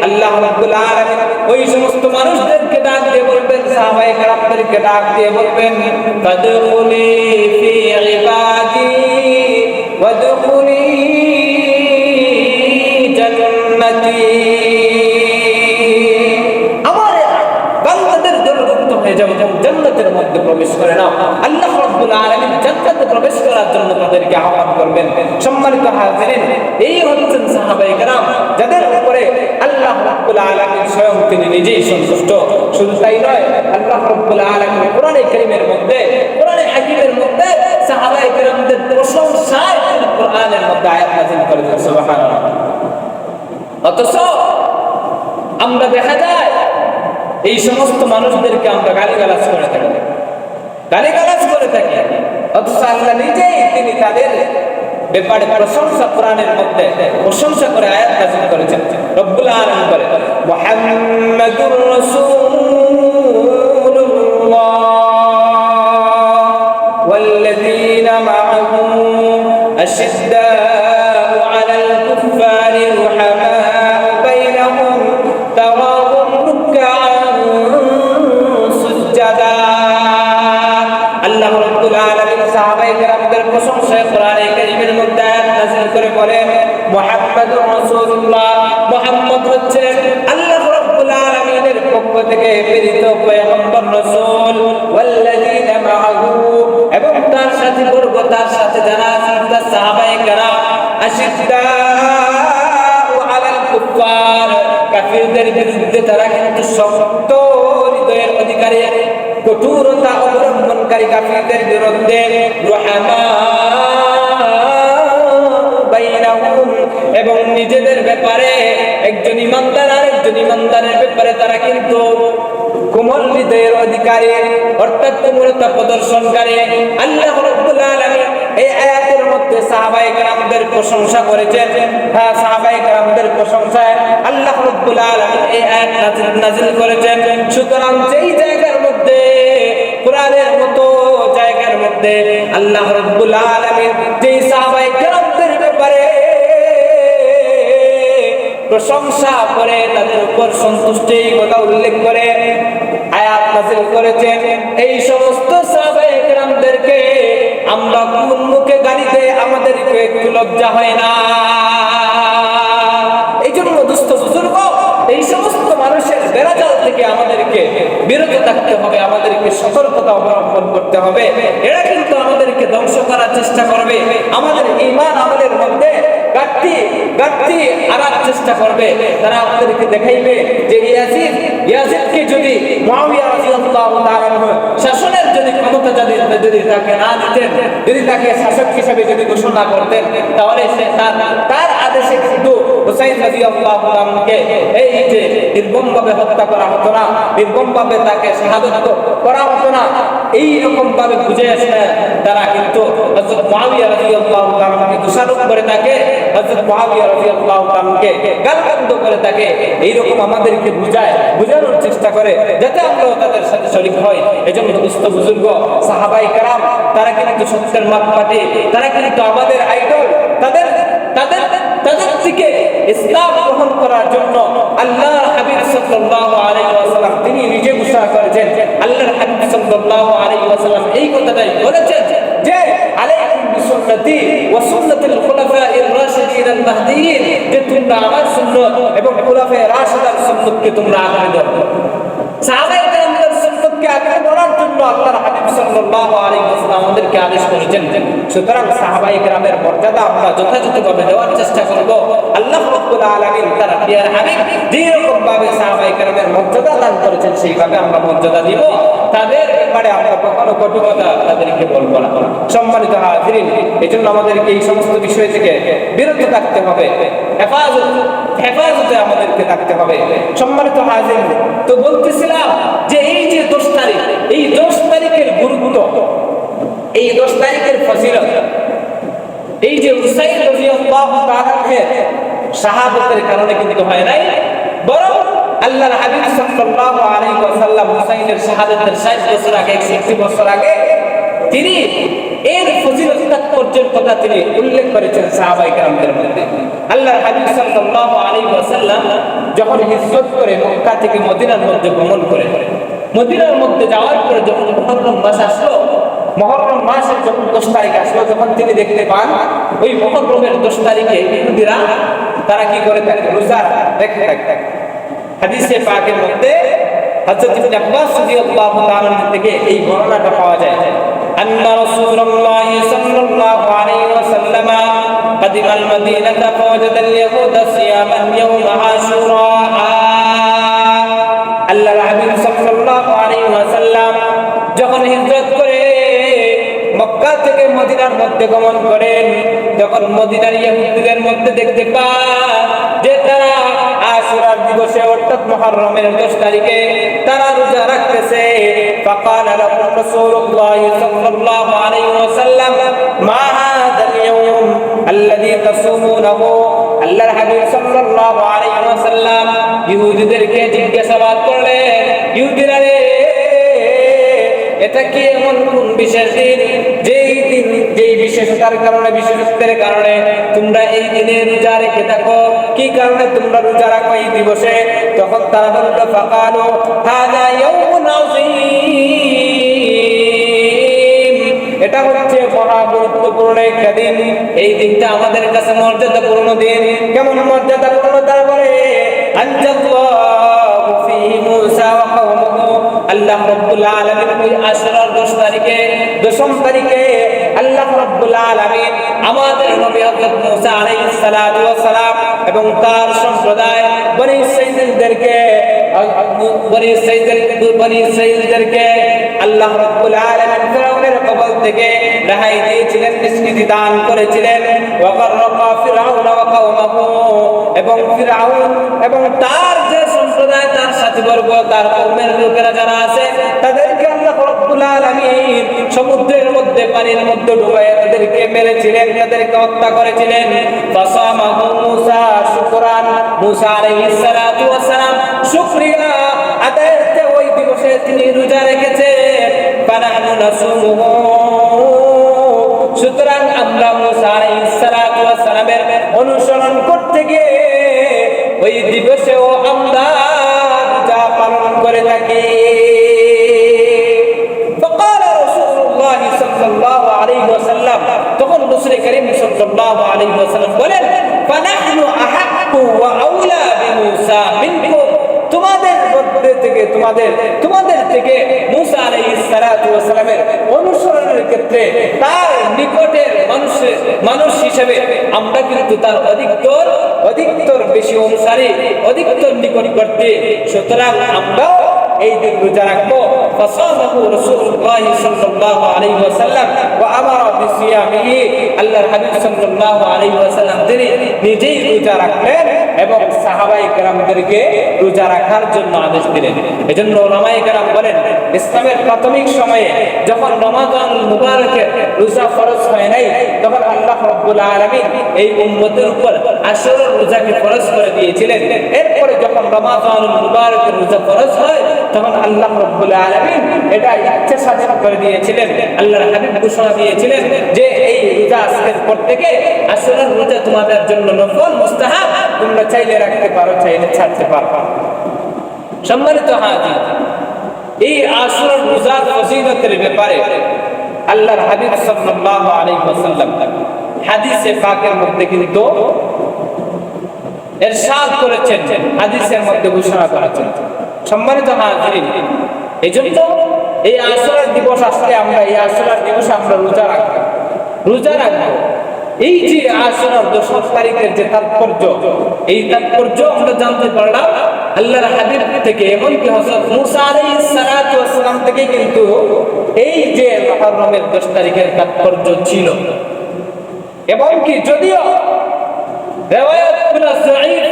আল্লাহ রাব্বুল আলামিন ওই সমস্ত মানুষদেরকে ডাক দিয়ে বলবেন, সাহাবায়ে কেরামদেরকে ডাক দিয়ে বলবেন, ফাদখুলি ফি ইবাদি ওয়াদখুলি জান্নাতি। জান্নাতের মধ্যে প্রবেশ করে নাও। আল্লাহ রাব্বুল আলামিন জান্নাতে প্রবেশ করার জন্য তাদেরকে আহ্বান করবেন। সম্মানিত হাজিরিন, এই হচ্ছেন সাহাবায়ে কেরাম যাদের উপরে আল্লাহ রাব্বুল আলামিন স্বয়ং তিনি নিজেই সন্তুষ্ট। শুধু তাই নয়, আল্লাহ রাব্বুল আলামিন কোরআনে কারীমের মধ্যে, কোরআনে হাকীমের মধ্যে সাহাবায়ে কেরামদের প্রশংসায় কোরআনের মধ্যে আয়াত নাযিল করেছেন। সুবহানাল্লাহ। অথচ আমরা দেখা যায় এই সমস্ত মানুষদেরকে আমরা গালিগালাজ করে থাকি, গালিগালাজ করে থাকি, অথচ আল্লাহ নিজেই তিনি তাদের ব্যাপারে প্রশংসা কোরআনের মধ্যে প্রশংসা করে আয়াত নাযিল করেছেন। রব্বুল আলামিন বলেন, মুহাম্মাদুর রাসূলুল্লাহ ওয়াল্লাযীনা মা'আহু আশিদ্দাউ আলাল কুফফারি রুহামাউ বাইনাহুম তারাহুম রুকআন সুজদা। আল্লাহ রাব্বুল আলামিন সাহাবায়ে কেরামদের প্রশংসায় কোরআনে কারীমের মধ্যে আয়াত নাযিল করে বলেন, মুহাম্মাদুর রাসূলুল্লাহ, মুহাম্মদ হচ্ছেন আল্লাহ রাব্বুল আলামিনের পক্ষ থেকে প্রেরিত পয়গম্বর রাসূল, ওয়াল্লাযীনা মা'আহু, এবং তার সাথে বর্গ, তার সাথে যারা আছেন তার সাহাবায়ে কেরাম, আশিদ্দাউ আলাল কুফফার, কাফিরদের বিরুদ্ধে তারা কিন্তু শক্ত হৃদয়ের অধিকারী, কঠোরতা অবলম্বনকারী কাফিরদের বিরুদ্ধে, এবং নিজেদের ব্যাপারে একজন ইমানদার আর একজন ইমানদারের ব্যাপারে তারা কিন্তু কোমল হৃদয়ের অধিকারী, অর্থাৎ কোমলতা প্রদর্শনকারী। আল্লাহ রাব্বুল আলামিন এই আয়াতের মধ্যে সাহাবায়ে কেরামদের প্রশংসা করেছেন। হ্যাঁ, সাহাবায়ে কেরামদের প্রশংসায় আল্লাহ রাব্বুল আলামিন এই আয়াত নাযিল করেছেন। সুতরাং যেই জায়গার মধ্যে, কোরআনের মতো জায়গার মধ্যে আল্লাহ রাব্বুল আলামিন যেই সাহাবায়ে কেরামদের ব্যাপারে প্রশংসা করে, তাদের উপর সন্তুষ্টির কথা উল্লেখ করে আয়াত নাযিল করেছেন, এই সমস্ত সাহাবায়ে কেরামদেরকে আমরা কোন মুখে গালি দেই আমাদেরকে একটু লজ্জা হয় না? এই জন্য দুস্থ বুজুর্গ, এই সমস্ত মানুষের বেড়াজাল থেকে আমাদেরকে বিরত থাকতে হবে, আমাদেরকে সতর্কতা অবলম্বন করতে হবে। এরা কিন্তু আমাদেরকে ধ্বংস করার চেষ্টা করবে, আমাদের ঈমান আমলের মধ্যে ঘাটতি আনার চেষ্টা করবে। তারা আমাদেরকে দেখাইবে যে ইয়াজিদকে যদি মুআবিয়া রাদিয়াল্লাহু তাআলা শাসনের যদি ক্ষমতা যদি তাকে না দিতেন, যদি তাকে শাসক হিসেবে যদি ঘোষণা করতেন, তাহলে সে তার আদেশে কিন্তু হুসাইন রাদিয়াল্লাহু তাআলাকে এই যে নির্মমভাবে হত্যা করা হতো না, নির্মমভাবে তাকে শাহাদাত করা হতো না। এই রকম ভাবে বুঝে আসে তারা কিন্তু হযরত মুআবিয়া রাদিয়াল্লাহু তাআলাকে দোষারোপ করে থাকে, হযরত মুআবিয়া রাদিয়াল্লাহু তাআলাকে গালমন্দ করে থাকে। এই রকম আমাদেরকে বুঝানোর চেষ্টা করে যাতে আমরা তাদের সাথে শরীক হই। এজন্য দুস্থ বুজুর্গ সাহাবায়ে কেরাম তারা কিন্তু সত্যের মাপকাঠি, তারা কিন্তু আমাদের আইডল। তাদের থেকে ইসলাম গ্রহণ করার জন্য আল্লাহর হাবিব সাল্লাল্লাহু আলাইহি ওয়াসাল্লাম তিনি নিজে ঘোষণা করেছেন। আল্লাহর হাবিব সাল্লাল্লাহু আলাইহি ওয়াসাল্লাম এই কথাটাই বলেছেন যে আলাইকুম বিসুন্নতি ওয়া সুন্নাতিল খুলাফায়ে রাশিদিন আল মাহদিয়িন, যে তোমরা আমার সুন্নাত এবং খুলাফায়ে রাশিদার সুন্নাতকে তোমরা আঁকড়ে ধরো। সাহাবায়ে কেরামদের সুন্নাতকে আঁকড়ে ধরার জন্য আল্লাহর হাবিব সাল্লাল্লাহু আলাইহি ওয়াসাল্লাম আমাদেরকে আদেশ করেছেন। সুতরাং সাহাবায়ে কেরামের মর্যাদা আমরা যথাযথভাবে দেওয়ার চেষ্টা করব। আল্লাহ রাব্বুল আলামিন তার প্রিয় হাবিব যেরকম ভাবে সাহাবায়ে কেরামের মর্যাদা দান করেছেন সেইভাবে আমরা মর্যাদা দিব। তাদের ব্যাপারে আমরা কখনো কটু কথা তাদেরকে বলবো না। সম্মানিত হাজিরিন, এজন্য আমাদেরকে এই সমস্ত বিষয় থেকে বিরত থাকতে হবে, হেফাজতে আমাদেরকে থাকতে হবে। সম্মানিত হাজিরিন, তো বলতেছিলাম যে এই যে 10 তারিখ, এই 10 তারিখের গুরুত্ব, এই 10 তারিখের ফজিলত, এই যে হুসাইন রাদিয়াল্লাহু তাআলার শাহাদাতের কারণে কিন্তু হয় নাই, বরং আল্লাহর হাবিব সাল্লাল্লাহু আলাইহি ওয়াসাল্লাম হুসাইনের শাহাদাতের 60 বছর আগে, 61 বছর আগে তিনি এর ফজিলত তাৎপর্যের কথা তিনি উল্লেখ করেছেন সাহাবায়ে কেরামদের মধ্যে। আল্লাহর হাবিব সাল্লাল্লাহু আলাইহি ওয়াসাল্লাম যখন হিজরত করে মক্কা থেকে মদিনার মধ্যে গমন করে, মদিনার মধ্যে যাওয়ার পরে যখন মুহররম মাস আসলো, মুহররম মাসের যখন 10 তারিখ আসলো, তখন তিনি দেখতে পান ওই মুহররমের 10 তারিখে ইহুদিরা তারা কি করে থাকে, রোজা রেখে থাকে। হাদিসে পাকের মধ্যে হযরত ইবনে আব্বাস রাদিয়াল্লাহু তাআলা থেকে এই বর্ণনাটা পাওয়া যায়, আন্না রাসূলুল্লাহ সাল্লাল্লাহু আলাইহি ওয়াসাল্লাম قدم المدينة فوجد اليهود صياما يوم عاشوراء। আল্লাহর হাবিব সাল্লাল্লাহু আলাইহি ওয়াসাল্লাম যখন হিজরত করে মক্কা থেকে মদিনার মধ্যে গমন করেন, তখন মদিনার ইহুদিদের মধ্যে দেখতে পান যে তারা আশুরার দিবসে অর্থাৎ মুহররমের 10 তারিখে তারা রোজা রাখতেছে। فقال لهم رسول الله صلى الله عليه وسلم ما هذا اليوم الذي تصومونه। আল্লাহর হাবিব সাল্লাল্লাহু আলাইহি ওয়াসাল্লাম ইহুদিদেরকে জিজ্ঞাসাবাদ করলেন, ইহুদিরা রে, এটা কি এমন কোন বিশেষ দিন যেই বিশেষতার কারণে, বিশেষত্বের কারণে তোমরা এই দিনে রোজা রেখে থাকো? কি কারণে তোমরা রোজা রাখো এই দিবসে? তখন তারা বলল, ফাকালু হাযা ইয়াউমুন আযীম, এটা হচ্ছে মহা গুরুত্বপূর্ণ একটা দিন। এই দিনটা আমাদের কাছে মর্যাদাপূর্ণ দিন। কেমন মর্যাদাপূর্ণ? তারপরে আনজাল্লাহু ফীহি মূসা ওয়া কওমুহু, আল্লাহ রাব্বুল আলামিন ওই আশুরার 10 তারিখে, 10ম তারিখে আল্লাহ রাব্বুল আলামিন আমাদের নবী হযরত মূসা আলাইহিস সালাতু ওয়াস সালাম এবং তার সম্প্রদায় বনি ইসরাঈলদেরকে আল্লাহ রাব্বুল আলামিন ফিরআউনের কবল থেকে রেহাই দিয়েছিলেন, নিষ্কৃতি দান করেছিলেন। ওয়াকাররাকা ফিরআউন ওয়া কওমুহু, এবং ফিরআউন এবং তার যে সম্প্রদায়, তার সাথীবর্গ, তার কওমের লোকেরা যারা আছে, তাদেরকে আল্লাহ রাব্বুল আলামিন সমুদ্রের মধ্যে, পানির মধ্যে ডুবাইয়া তাদেরকে মেরেছিলেন, তাদেরকে হত্যা করেছিলেন। ফাসামাহু মূসা শুকরান, মূসা আলাইহিস সালাতু ওয়াস সালাম শুকরিয়া আদায়েতে ওই দিবসে তিনি রোজা রেখেছেন। ফানাহনু নাসুমুহু, সুতরাং আমরা মূসা আলাইহিস সালাতু ওয়াস সালামের অনুসরণ করতে গিয়ে ওই দিবসেও আমরা রোজা পালন করে থাকি। তখন রাসূল করিম সাল্লাল্লাহু আলাইহি ওয়াসাল্লাম বলেন, ফানাহনু আহাক্কু ওয়া আওলা বিমূসা মিনকুম, তোমাদের মধ্যে থেকে তোমাদের থেকে মুসা আলাইহিস সালাতু ওয়াস সালামের অনুসরণের ক্ষেত্রে তার নিকটের মানুষ হিসেবে আমরা কিন্তু তার অধিকতর বেশি অনুসারী, অধিকতর নিকটবর্তী। সুতরাং আমরাও এই দিন রোজা রাখবো। ফাসামাহু রাসূলুল্লাহ সাল্লাল্লাহু আলাইহি ওয়াসাল্লাম ওয়া আমারা বিসিয়ামিহি, আল্লাহর হাবিব সাল্লাল্লাহু আলাইহি ওয়াসাল্লাম তিনি নিজেই রোজা রাখলেন এবং সাহাবায়ে কেরামদেরকে রোজা রাখার জন্য আদেশ দিলেন। এজন্য উলামায়ে কেরাম বলেন, ইসলামের প্রাথমিক সময়ে যখন রমাদানুল মুবারকের রোজা ফরজ হয় নাই, তখন আল্লাহ রাব্বুল আলামিন এই উম্মতের উপর আশুরার রোজাকে ফরজ করে দিয়েছিলেন। এরপরে যখন রমাদানুল মুবারকের রোজা ফরজ হয়, তখন আল্লাহ রাব্বুল আলামিন এটা ইচ্ছা স্বাধীন করে দিয়েছিলেন। আল্লাহর হাবিব ঘোষণা দিয়েছিলেন যে এই রোজা আজকের পর থেকে আশুরার রোজা তোমাদের জন্য নফল, মুস্তাহাব, তোমরা চাইলে রাখতে পারো, চাইলে ছাড়তে পারো। সম্মানিত হাজির, এই আশুরার রোজার ফজিলতের ব্যাপারে আল্লাহর হাবিব সাল্লাল্লাহু আলাইহি ওয়াসাল্লাম হাদিসে পাকের মধ্যে কিন্তু ইরশাদ করেছেন, হাদিসের মধ্যে ঘোষণা করেছেন। সম্মানিত হাজিরিন, এইজন্য এই আশুরার দিবস আসলে আমরা এই আশুরার দিবসে আমরা রোজা রাখবো। এই যে আশুরার 10 তারিখের যে তাৎপর্য, এই তাৎপর্য আমরা জানতে পারলাম আল্লাহর হাবিব থেকে, এমনকি হযরত মুসা আলাইহিস সালাতু ওয়াস সালাম থেকে কিন্তু এই যে মুহররমের 10 তারিখের তাৎপর্য ছিল। এমনকি যদিও রিওয়ায়াতগুলো যায়ীফ,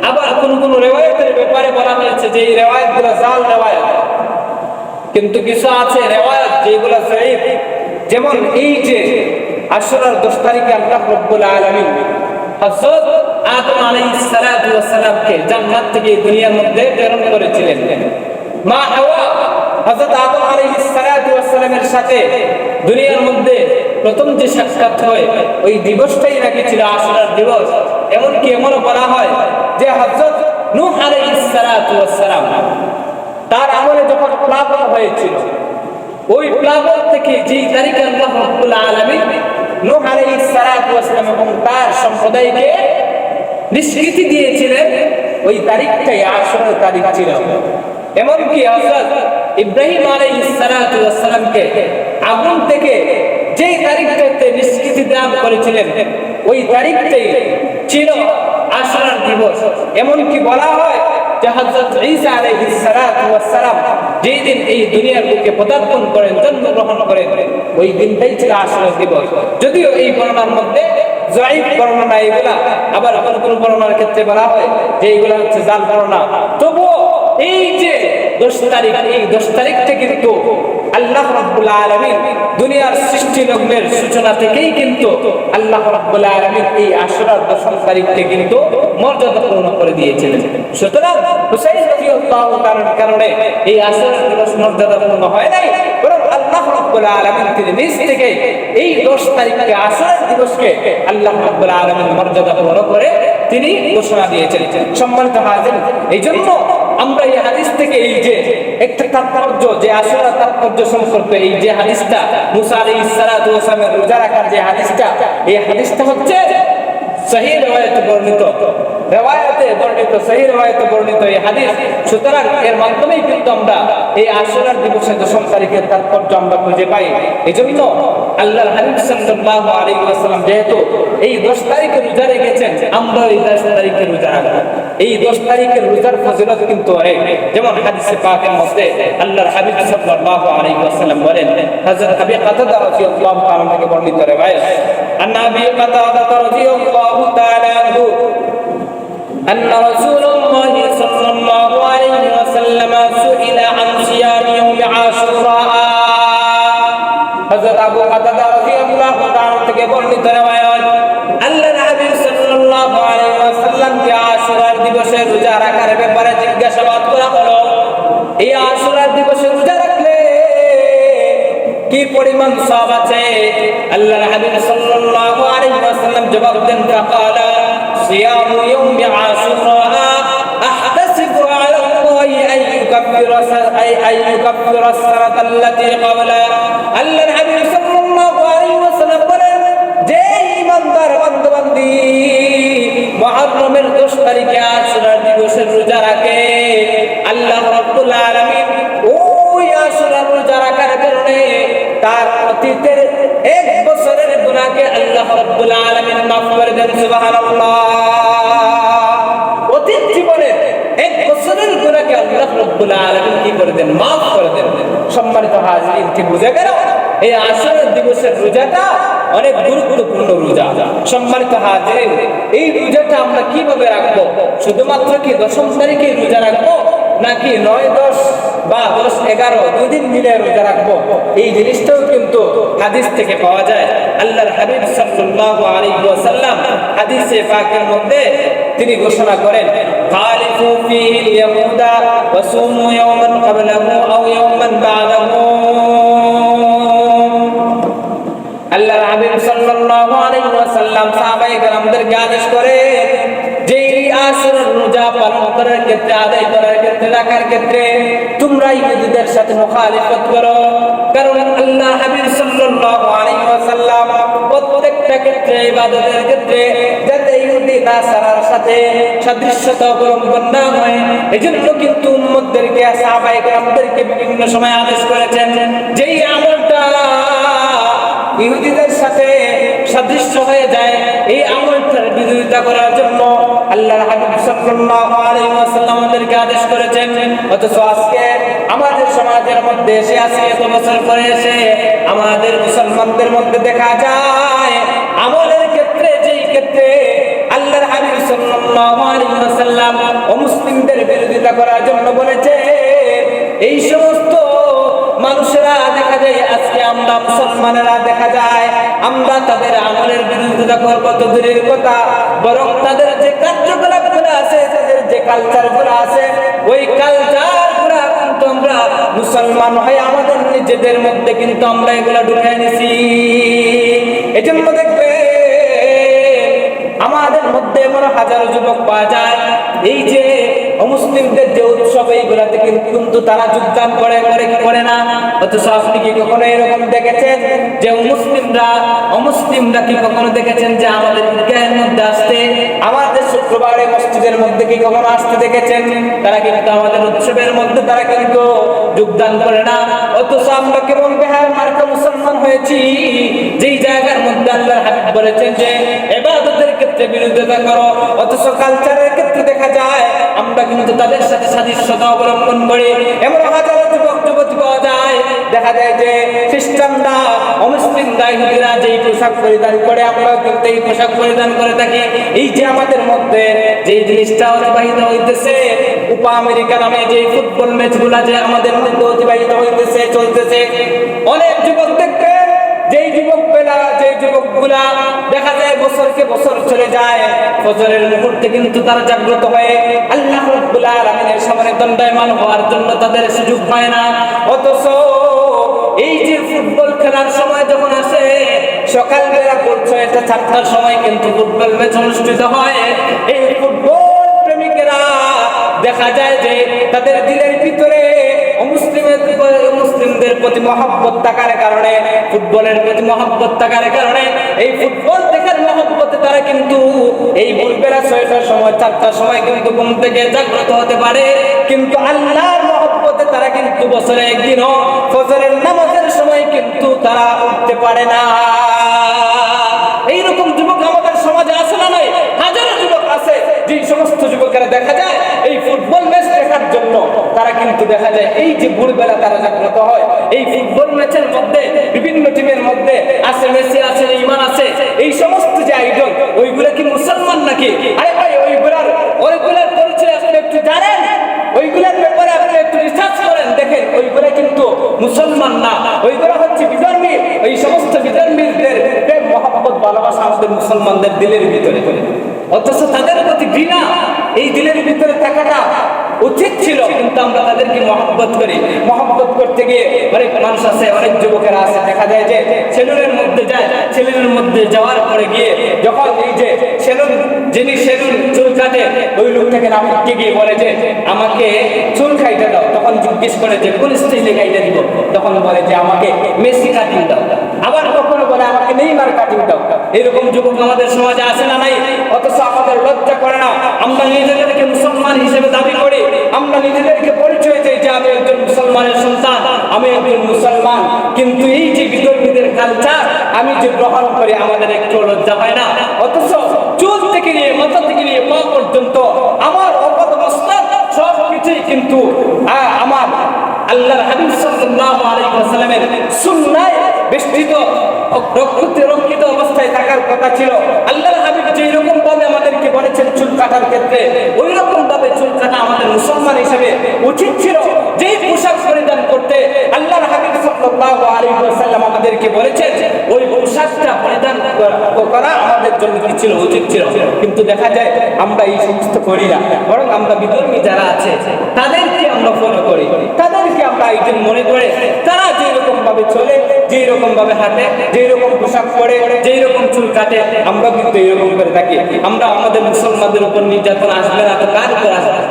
আবার কোন রিওয়ায়াতের ব্যাপারে বলা হয়েছে যে এই রিওয়ায়াতগুলো জাল রিওয়ায়াত, কিন্তু কিছু আছে রিওয়ায়াত যেগুলো যায়ীফ। যেমন এই যে আশুরার 10 তারিখে আল্লাহ রাব্বুল আলামিন হযরত আদম আলাইহিস সালাতু ওয়াস সালামকে জান্নাত থেকে দুনিয়ার মধ্যে প্রেরণ করেছিলেন। মা হাওয়া হযরত আদম আলাইহিস সালাতু ওয়াস সালামের সাথে দুনিয়ার মধ্যে প্রথম যে সাক্ষাৎ হয়, ওই দিবসটাই নাকি ছিল আশুরার দিবস। এমনকি এমনও বলা হয় যে হযরত নূহ আলাইহিস সালাতু ওয়াস সালাম তার আমলে যখন প্লাবন হয়েছিল, ওই প্লাবন থেকে যেই তারিখে আল্লাহ রাব্বুল আলামিন নূহ আলাইহিস সালাতু ওয়াস সালাম এবং তার সম্প্রদায়কে নিষ্কৃতি দিয়েছিলেন, ওই তারিখটাই আশুরার তারিখ ছিল। এমনকি হযরত ইব্রাহিম আলাইহিস সালাতু ওয়াস সালামকে আগুন থেকে যেই তারিখটাতে নিষ্কৃতি দান করেছিলেন, ওই তারিখটাই ছিল আশুরার দিবস। এমনকি বলা হয় যে হযরত ঈসা আলাইহিস সালাতু ওয়াস সালাম যেই দিন এই দুনিয়ার বুকে পদার্পণ করেন, জন্মগ্রহণ করেন, ওই দিনটাই ছিল আশুরার দিবস। যদিও এই বর্ণনার মধ্যে যায়ীফ বর্ণনা এগুলা, আবার কোন বর্ণনার ক্ষেত্রে বলা হয় যে এগুলা হচ্ছে জাল বর্ণনা। তবুও এই যে 10 তারিখ, এই 10 তারিখটা কিন্তু আল্লাহ রাব্বুল আলামিন দুনিয়ার সৃষ্টি লগ্নের সূচনা থেকেই কিন্তু আল্লাহ রাব্বুল আলামিন এই আশুরার 10 তারিখকে কিন্তু মর্যাদাপূর্ণ করে দিয়েছিলেন। সুতরাং হুসাইন রাদিয়াল্লাহু তাআলার কারণে এই আশুরার দিবস মর্যাদাপূর্ণ হয় নাই, বরং আল্লাহ রাব্বুল আলামিন তিনি নিজ থেকে এই 10 তারিখকে আশুরার দিবসকে আল্লাহ রাব্বুল আলামিন মর্যাদাপূর্ণ করে তিনি ঘোষণা দিয়েছেন। সম্মানিত হাজির, এইজন্য আমরা এই হাদিস থেকে এই যে একটা তাৎপর্য, যে আশুরার তাৎপর্য সম্পর্কে এই যে হাদিসটা, মুসা আলাইহিস সালাতু ওয়াস সালামের রোজা রাখার যে হাদিসটা, এই হাদিসটা হচ্ছে সহিহ রিওয়ায়াতে বর্ণিত, সহিহ রিওয়ায়াতে বর্ণিত এই হাদিস। সুতরাং এর মাধ্যমেই কিন্তু আমরা এই আশুরার দিবসের 10 তারিখের তাৎপর্য আমরা খুঁজে পাই। এজন্য আল্লাহর হাবিব সাল্লাল্লাহু আলাইহি ওয়াসাল্লাম যেহেতু এই 10 তারিখে রোজা রেখেছেন, আমরা এই 10 তারিখে রোজা রাখব। এই 10 তারিখের রোজার ফজিলত কিন্তু অনেক। যেমন হাদিসে পাকের মধ্যে আল্লাহর হাবিব সাল্লাল্লাহু আলাইহি ওয়াসাল্লাম বলেন, হযরত আবু কাতাদা রাদিয়াল্লাহু তাআলা থেকে বর্ণিত রিওয়ায়াত, আন আবি কাতাদা রাদিয়াল্লাহু তাআলা আনহু أن رسول الله صلى الله عليه وسلم سئل عن صيام يوم عاشوراء। হযরত আবু কাতাদা রাদিয়াল্লাহু তাআলা থেকে বর্ণিত রিওয়ায়াত, আল্লাহর হাবিব সাল্লাল্লাহু আলাইহি ওয়াসাল্লামকে আশুরার দিবসে রোজা রাখার ব্যাপারে জিজ্ঞাসাবাদ করা হলো। এই আশুরার দিবসে রোজা রাখলে কি পরিমাণ সওয়াব আছে? আল্লাহর হাবিব সাল্লাল্লাহু আলাইহি ওয়াসাল্লাম জবাব দেন, ফাকালা সিয়ামু ইয়াউমি আশুরা আহতাসিবু আলা আল্লাহি আন ইউকাফিরা as-sanata allati qabla। আল্লাহর হাবিব সাল্লাল্লাহু আলাইহি ওয়াসাল্লাম বলেন, যে ইমানদার বান্দা-বান্দি মুহররমের 10 তারিখে আশুরার দিবসে রোজা রাখে, আল্লাহ অতীতের 1 বছরের গুনাহকে আল্লাহ রাব্বুল আলামিন মাফ করে দেন। সুবহানাল্লাহ। অতীত জীবনের 1 বছরের গুনাহকে আল্লাহ রাব্বুল আলামিন কি করে দেন? মাফ করে দেন। সম্মানিত হাজিরিন, কি বুঝে গেল? এই আশুরা দিবসের রোজাটা অনেক গুরুত্বপূর্ণ রোজা। সম্মানিত হাজিরিন, এই রোজাটা আমরা কিভাবে রাখবো? শুধুমাত্র কি 10 তারিখে রোজা রাখবো, নাকি 9, 10 বা 10, 11 2 দিন মিলে রোজা রাখবো? এই জিনিসটাও কিন্তু হাদিস থেকে পাওয়া যায়। আল্লাহর হাবিব সাল্লাল্লাহু আলাইহি ওয়াসাল্লাম হাদিসে পাকের মধ্যে তিনি ঘোষণা করেন, খালিফু ফীহিল ইয়াহুদা ওয়া সুমু ইয়াওমান ক্বাবলাহু আও ইয়াওমান বা'দাহু। আল্লাহর হাবিব সাল্লাল্লাহু আলাইহি ওয়াসাল্লাম সাহাবায়ে কেরামদেরকে আদেশ করে যে আশুরার রোজা পালন করার ক্ষেত্রে, আদায় করার ক্ষেত্রে, রাখার ক্ষেত্রে তোমরা ইহুদিদের সাথে মুখালিফত করো। কারণ আল্লাহ হাবিব সাল্লাল্লাহু আলাইহি ওয়াসাল্লাম প্রত্যেকটা ক্ষেত্রে, ইবাদতের ক্ষেত্রে যাতে ইহুদি নাসারার সাথে সাদৃশ্যতা অবলম্বন না হয়, এজন্য কিন্তু উম্মতদেরকে, সাহাবায়ে কেরামদেরকে বিভিন্ন সময় আদেশ করেছেন যেই আমলটা ইহুদিদের সাথে সাদৃশ্য হয়ে যায়, এই আমলটার বিরোধিতা করার জন্য আল্লাহর হাবিব সাল্লাল্লাহু আলাইহি ওয়াসাল্লাম আমাদেরকে আদেশ করেছেন। অথচ আজকে আমাদের সমাজের মধ্যে এসে, আজকে এত বছর পরে এসে আমাদের মুসলমানদের মধ্যে দেখা যায় আমলের ক্ষেত্রে, যেই ক্ষেত্রে আল্লাহর হাবিব সাল্লাল্লাহু আলাইহি ওয়াসাল্লাম অমুসলিমদের বিরোধিতা করার জন্য বলেছে, এই সমস্ত মানুষেরা দেখা যায় আজকে আমরা মুসলমানেরা দেখা যায় আমরা তাদের আমলের বিরোধিতা করব তো দূরের কথা, বরং তাদের যে কার্যকলাপগুলো আছে, তাদের যে কালচারগুলো আছে, ওই কালচারগুলো কিন্তু আমরা মুসলমান হয়ে আমাদের নিজেদের মধ্যে কিন্তু আমরা এগুলা ঢুকিয়ে নিছি। এজন্য দেখবে আমাদের মধ্যে এমন হাজারো যুবক পাওয়া যায়, এই যে অমুসলিমদের যে উৎসব, এইগুলাতে কিন্তু তারা যোগদান করে না। অথচ আপনি কি কখনো এরকম দেখেছেন যে অমুসলিমরা কি কখনো দেখেছেন যে আমাদের ঈদগাহের মধ্যে আসতে, আমাদের শুক্রবারে মসজিদের মধ্যে কি কখনো আসতে দেখেছেন? তারা কিন্তু আমাদের উৎসবের মধ্যে তারা কিন্তু যোগদান করে না। অথচ আমরা কেমন বেহার মার্কা মুসলমান হয়েছি, যেই জায়গার মধ্যে আল্লাহর হাবিব বলেছেন যে ইবাদতের ক্ষেত্রে বিরোধিতা করো, অথচ কালচারের ক্ষেত্রে দেখা যায় আমরা কিন্তু তাদের সাথে সাদৃশ্যতা অবলম্বন করি। এমন হাজারো যুবক যুবতী পাওয়া যায়, দেখা যায় যে খ্রিস্টানরা, অমুসলিমরা, ইহুদিরা যেই পোশাক পরিধান করে আমরা কিন্তু এই পোশাক পরিধান করে থাকি। এই যে আমাদের মধ্যে যে জিনিসটা অতিবাহিত হইতেছে, কোপা আমেরিকা নামে যে ফুটবল ম্যাচগুলা যে আমাদের মধ্যে অতিবাহিত হইতেছে, চলতেছে, অনেক যুবক দেখবে যেই যুবকগুলা দেখা যায় বছরকে বছর চলে যায়, ফজরের মুহূর্তে কিন্তু তারা জাগ্রত হয়ে আল্লাহ রাব্বুল আলামিনের সামনে দণ্ডায়মান হওয়ার জন্য তাদের সুযোগ পায় না। অথচ এই যে ফুটবল খেলার সময় যখন আসে, সকালবেলা বলছো এটা 4টার সময় কিন্তু ফুটবল ম্যাচ অনুষ্ঠিত হয়, এই ফুটবল প্রেমিকেরা দেখা যায় যে তাদের দিলের ভিতরে মুসলিমদের প্রতি মহব্বত থাকার কারণে, ফুটবলের প্রতি মহব্বত থাকার কারণে এই ফুটবল দেখার মহব্বতে তারা কিন্তু এই ভোরবেলা 6টার সময়, 4টার সময় কিন্তু ঘুম থেকে জাগ্রত হতে পারে, কিন্তু আল্লাহর মহব্বতে তারা কিন্তু বছরে একদিনও ফজরের নামাজের সময় কিন্তু তারা উঠতে পারে না। এইরকম যুবক আমাদের সমাজে আছে না নাই? হাজারো যুবক আছে, যে সমস্ত যুবকেরা দেখা যায় এই ফুটবল ম্যাচ দেখার জন্য তারা কিন্তু দেখা যায় এই যে ভোরবেলা তারা জাগ্রত হয়। এই ফুটবল ম্যাচের মধ্যে বিভিন্ন টিমের মধ্যে আছে মেসি, আছে ইমান, আছে এই সমস্ত যে আইডল, ওইগুলা কি মুসলমান নাকি? আরে ভাই, ওইগুলার পরিচয় আপনি একটু জানেন? ওইগুলার ব্যাপারে আপনি একটু রিসার্চ করেন, দেখেন ওইগুলা কিন্তু মুসলমান না, ওইগুলা হচ্ছে বিধর্মী। ওই সমস্ত বিধর্মীদের প্রেম, মহব্বত, ভালোবাসা আমাদের মুসলমানদের দিলের ভিতরে, অথচ তাদের প্রতি ঘৃণা এই দিলের ভিতরে থাকাটা উচিত ছিল, কিন্তু আমরা তাদেরকে মহব্বত করি। মহব্বত করতে গিয়ে অনেক মানুষ আছে, অনেক যুবকেরা আছে, দেখা যায় যে সেলুনের মধ্যে যায়, সেলুনের মধ্যে যাওয়ার পরে গিয়ে যখন এই যে যিনি সেলুন চুল কাটে, ওই লোকটাকে নামকে গিয়ে বলে যে আমাকে চুল কাইটা দাও, তখন জিজ্ঞেস করে যে কোন স্টাইলে কাইটা দিব, তখন বলে যে আমাকে মেসি কাটিং দাও, আবার কখনো বলে আমাকে নেইমার কাটিং দাও। এরকম যুবক আমাদের সমাজে আছে না নাই? অথচ আমাদের লজ্জা করে না, আমরা নিজেদেরকে মুসলমান হিসেবে দাবি করি, আমরা নিজেদেরকে পরিচয় দিই যে আমি একজন মুসলমানের সন্তান, আমি একজন মুসলমান, কিন্তু এই যে বিতর্কিতের কালচার আমি যে গ্রহণ করি আমাদের একটু লজ্জা হয় না? অথচ চুল থেকে নিয়ে মাথা থেকে নিয়ে পা পর্যন্ত আমার অপদমস্তক সবকিছুই কিন্তু আমার আল্লাহর হাবিব সাল্লাল্লাহু আলাইহি ওয়াসাল্লামের সুন্নায় বেষ্টিত রক্ষিত অবস্থায় থাকার কথা ছিল। আল্লাহর হাবিব যেই রকম ভাবে আমাদেরকে বলেছেন চুল কাটার ক্ষেত্রে, ওই রকম ভাবে চুল কাটা আমাদের মুসলমান হিসেবে উচিত ছিল। যেই পোশাক পরিধান করতে আল্লাহর হাবিব সাল্লাল্লাহু আলাইহি ওয়াসাল্লাম আমাদেরকে বলেছেন, ওই পোশাকটা পরিধান করা আমাদের জন্য কি ছিল? উচিত ছিল। কিন্তু দেখা যায় আমরা এই সমস্ত করি না, বরং আমরা বিধর্মী যারা আছে তাদেরকে আমরা ফলো করি, তাদেরকে আমরা একজন মনে করে তারা যেই রকম ভাবে চলে, যেই রকম ভাবে হাঁটে, যেই রকম পোশাক পরে, যেই রকম চুল কাটে, আমরা কিন্তু এইরকম করে থাকি। আমরা আমাদের মুসলমানদের উপর নির্যাতন আসবে না তো কার উপর আসবে?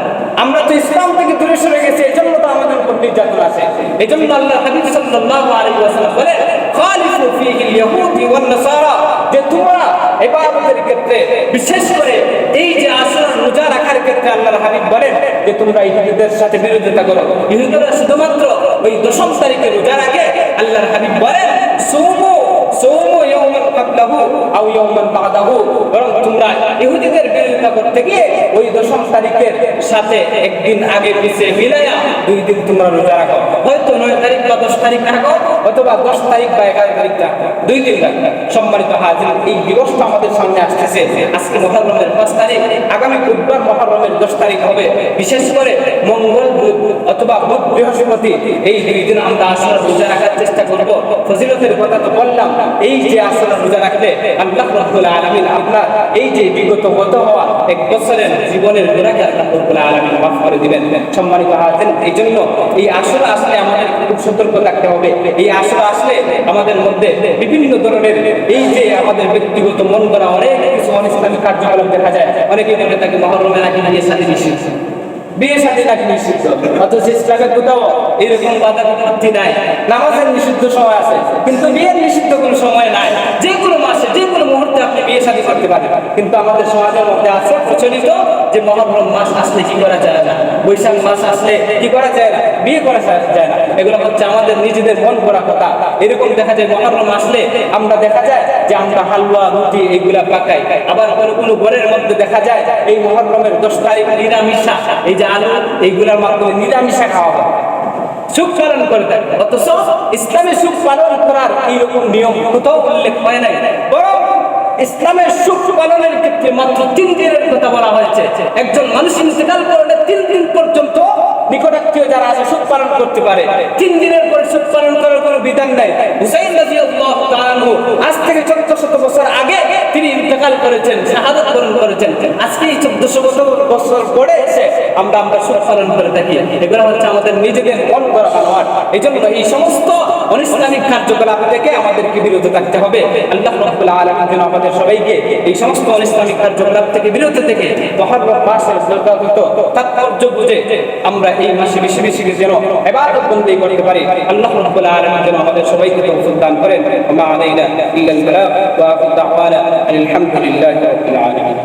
আমরা তো ইসলাম থেকে দূরে সরে গেছি, এজন্য তো আমাদের উপর নির্যাতন আসে। এজন্য আল্লাহ হাবিব সাল্লাল্লাহু আলাইহি ওয়াসাল্লাম বলে খালিফু ফীহিল ইয়াহুদি ওয়ান নাসারা, যে তোমরা ইবাদতের ক্ষেত্রে বিশেষ করে এই যে আশুরা রোজা রাখার ক্ষেত্রে আল্লাহর হাবিব বলেন যে তোমরা ইহুদিদের সাথে বিরোধিতা করো। ইহুদিরা শুধুমাত্র ওই দশম তারিখে রোজা রাখে। আল্লাহর হাবিব বলেন সুমু ইয়াওমান ক্বাবলাহু আও ইয়াওমান বা'দাহু, বরং তোমরা ইহুদিদের বিরোধিতা করতে গিয়ে ওই দশম তারিখের সাথে একদিন আগে পিছিয়ে মিলাইয়া 2 দিন তোমরা রোজা রাখো। হয়তো 9 তারিখ বা 10 তারিখ রাখো, অথবা 10 তারিখ বা 11 তারিখ রাখো, 2 দিন রাখো। সম্মানিত হাজির, এই দিবসটা আমাদের সামনে আসতেছে। আজকে মুহররমের 5 তারিখ, আগামী বুধবার মুহররমের 10 তারিখ হবে। বিশেষ করে মঙ্গল, বুধ অথবা বুধ বৃহস্পতি, এই 2 দিন আমরা আশুরা রোজা রাখার চেষ্টা করব। ফজিলতের কথা তো বললাম, এই যে আশুরা রোজা রাখলে আল্লাহ রাব্বুল আলামিন আপনার এই যে বিগত গত হওয়া 1 বছরের জীবনের গুনাহকে আল্লাহ রাব্বুল আলামিন মাফ করে দিবেন। সম্মানিত হাজির, এই জন্য এই আশুরা আসলে আমাদের খুব সতর্ক থাকতে হবে। এই আশুরা আসলে আমাদের মধ্যে বিভিন্ন ধরনের এই যে আমাদের ব্যক্তিগত মন করা অনেক কিছু অনিসলামিক কার্যকলাপ দেখা যায়। অনেকে বলে থাকে মুহররমে নাকি বিয়ে শাদী নিষিদ্ধ, বিয়ে শাদী নাকি নিষিদ্ধ, অথচ ইসলামের কোথাও এরকম বাধা বিপত্তি নাই। নামাজের নিষিদ্ধ সময় আছে, কিন্তু বিয়ের নিষিদ্ধ কোনো সময় নাই। যে কোনো মাসে, যে কোনো মুহূর্তে আপনি বিয়ে শাদী করতে পারেন। কিন্তু আমাদের সমাজের মধ্যে আছে প্রচলিত যে মুহররম মাস আসলে কি করা যায় না, বৈশাখ মাস আসলে কি করা যায় না, বিয়ে করা যায় না। এগুলো হচ্ছে আমাদের নিজেদের মন করা কথা। এরকম দেখা যায় মুহররম আসলে আমরা দেখা যায় যে আমরা হালুয়া রুটি এইগুলা পাকাই। আবার কোনো ঘরের মধ্যে দেখা যায় এই মুহররমের 10 তারিখ নিরামিষা, এই যে আলু এইগুলার মাধ্যমে নিরামিষা খাওয়া হয়, সুখ পালন করে থাকে। অথচ ইসলামে সুখ পালন করার এইরকম নিয়ম কোথাও উল্লেখ হয় নাই, বরং ইসলামের সুখ পালনের ক্ষেত্রে মাত্র 3 দিনের কথা বলা হয়েছে। একজন মানুষ ইন্তেকাল করলে 3 দিন পর্যন্ত নিকটাত্মীয় যারা আছে সুখ পালন করতে পারে। 3 দিনের পরে সুখ পালন করার কোনো বিধান নাই। হুসাইন রাদিয়াল্লাহু তাআলা আনহু আজ থেকে 1400 বছর আগে তিনি ইন্তেকাল করেছেন, শাহাদাত বরণ করেছেন। আজকে 1400 বছর পরে এসে আমরা সুখ পালন করে থাকি। এগুলো হচ্ছে আমাদের নিজেদের মন করা আনোয়ার। এই জন্য এই সমস্ত অনিসলামিক কার্যকলাপ থেকে আমাদেরকে বিরত থাকতে হবে। আল্লাহ রাব্বুল আলামিন যেন আমাদের সবাইকে এই সমস্ত অনিসলামিক কার্যকলাপ থেকে বিরত থেকে মুহররম মাসের যথাযথ তাৎপর্য বুঝে আমরা এই মাসে বেশি বেশি যেন ইবাদত বন্দেগী করতে পারি। আল্লাহ রাব্বুল আলামিন যেন আমাদের সবাইকে তৌফিক দান করেন। ওয়া মা আলাইনা ইল্লাল বালাগ ওয়া আখিরু দাওয়ানা আলহামদুলিল্লাহি রাব্বিল আলামিন।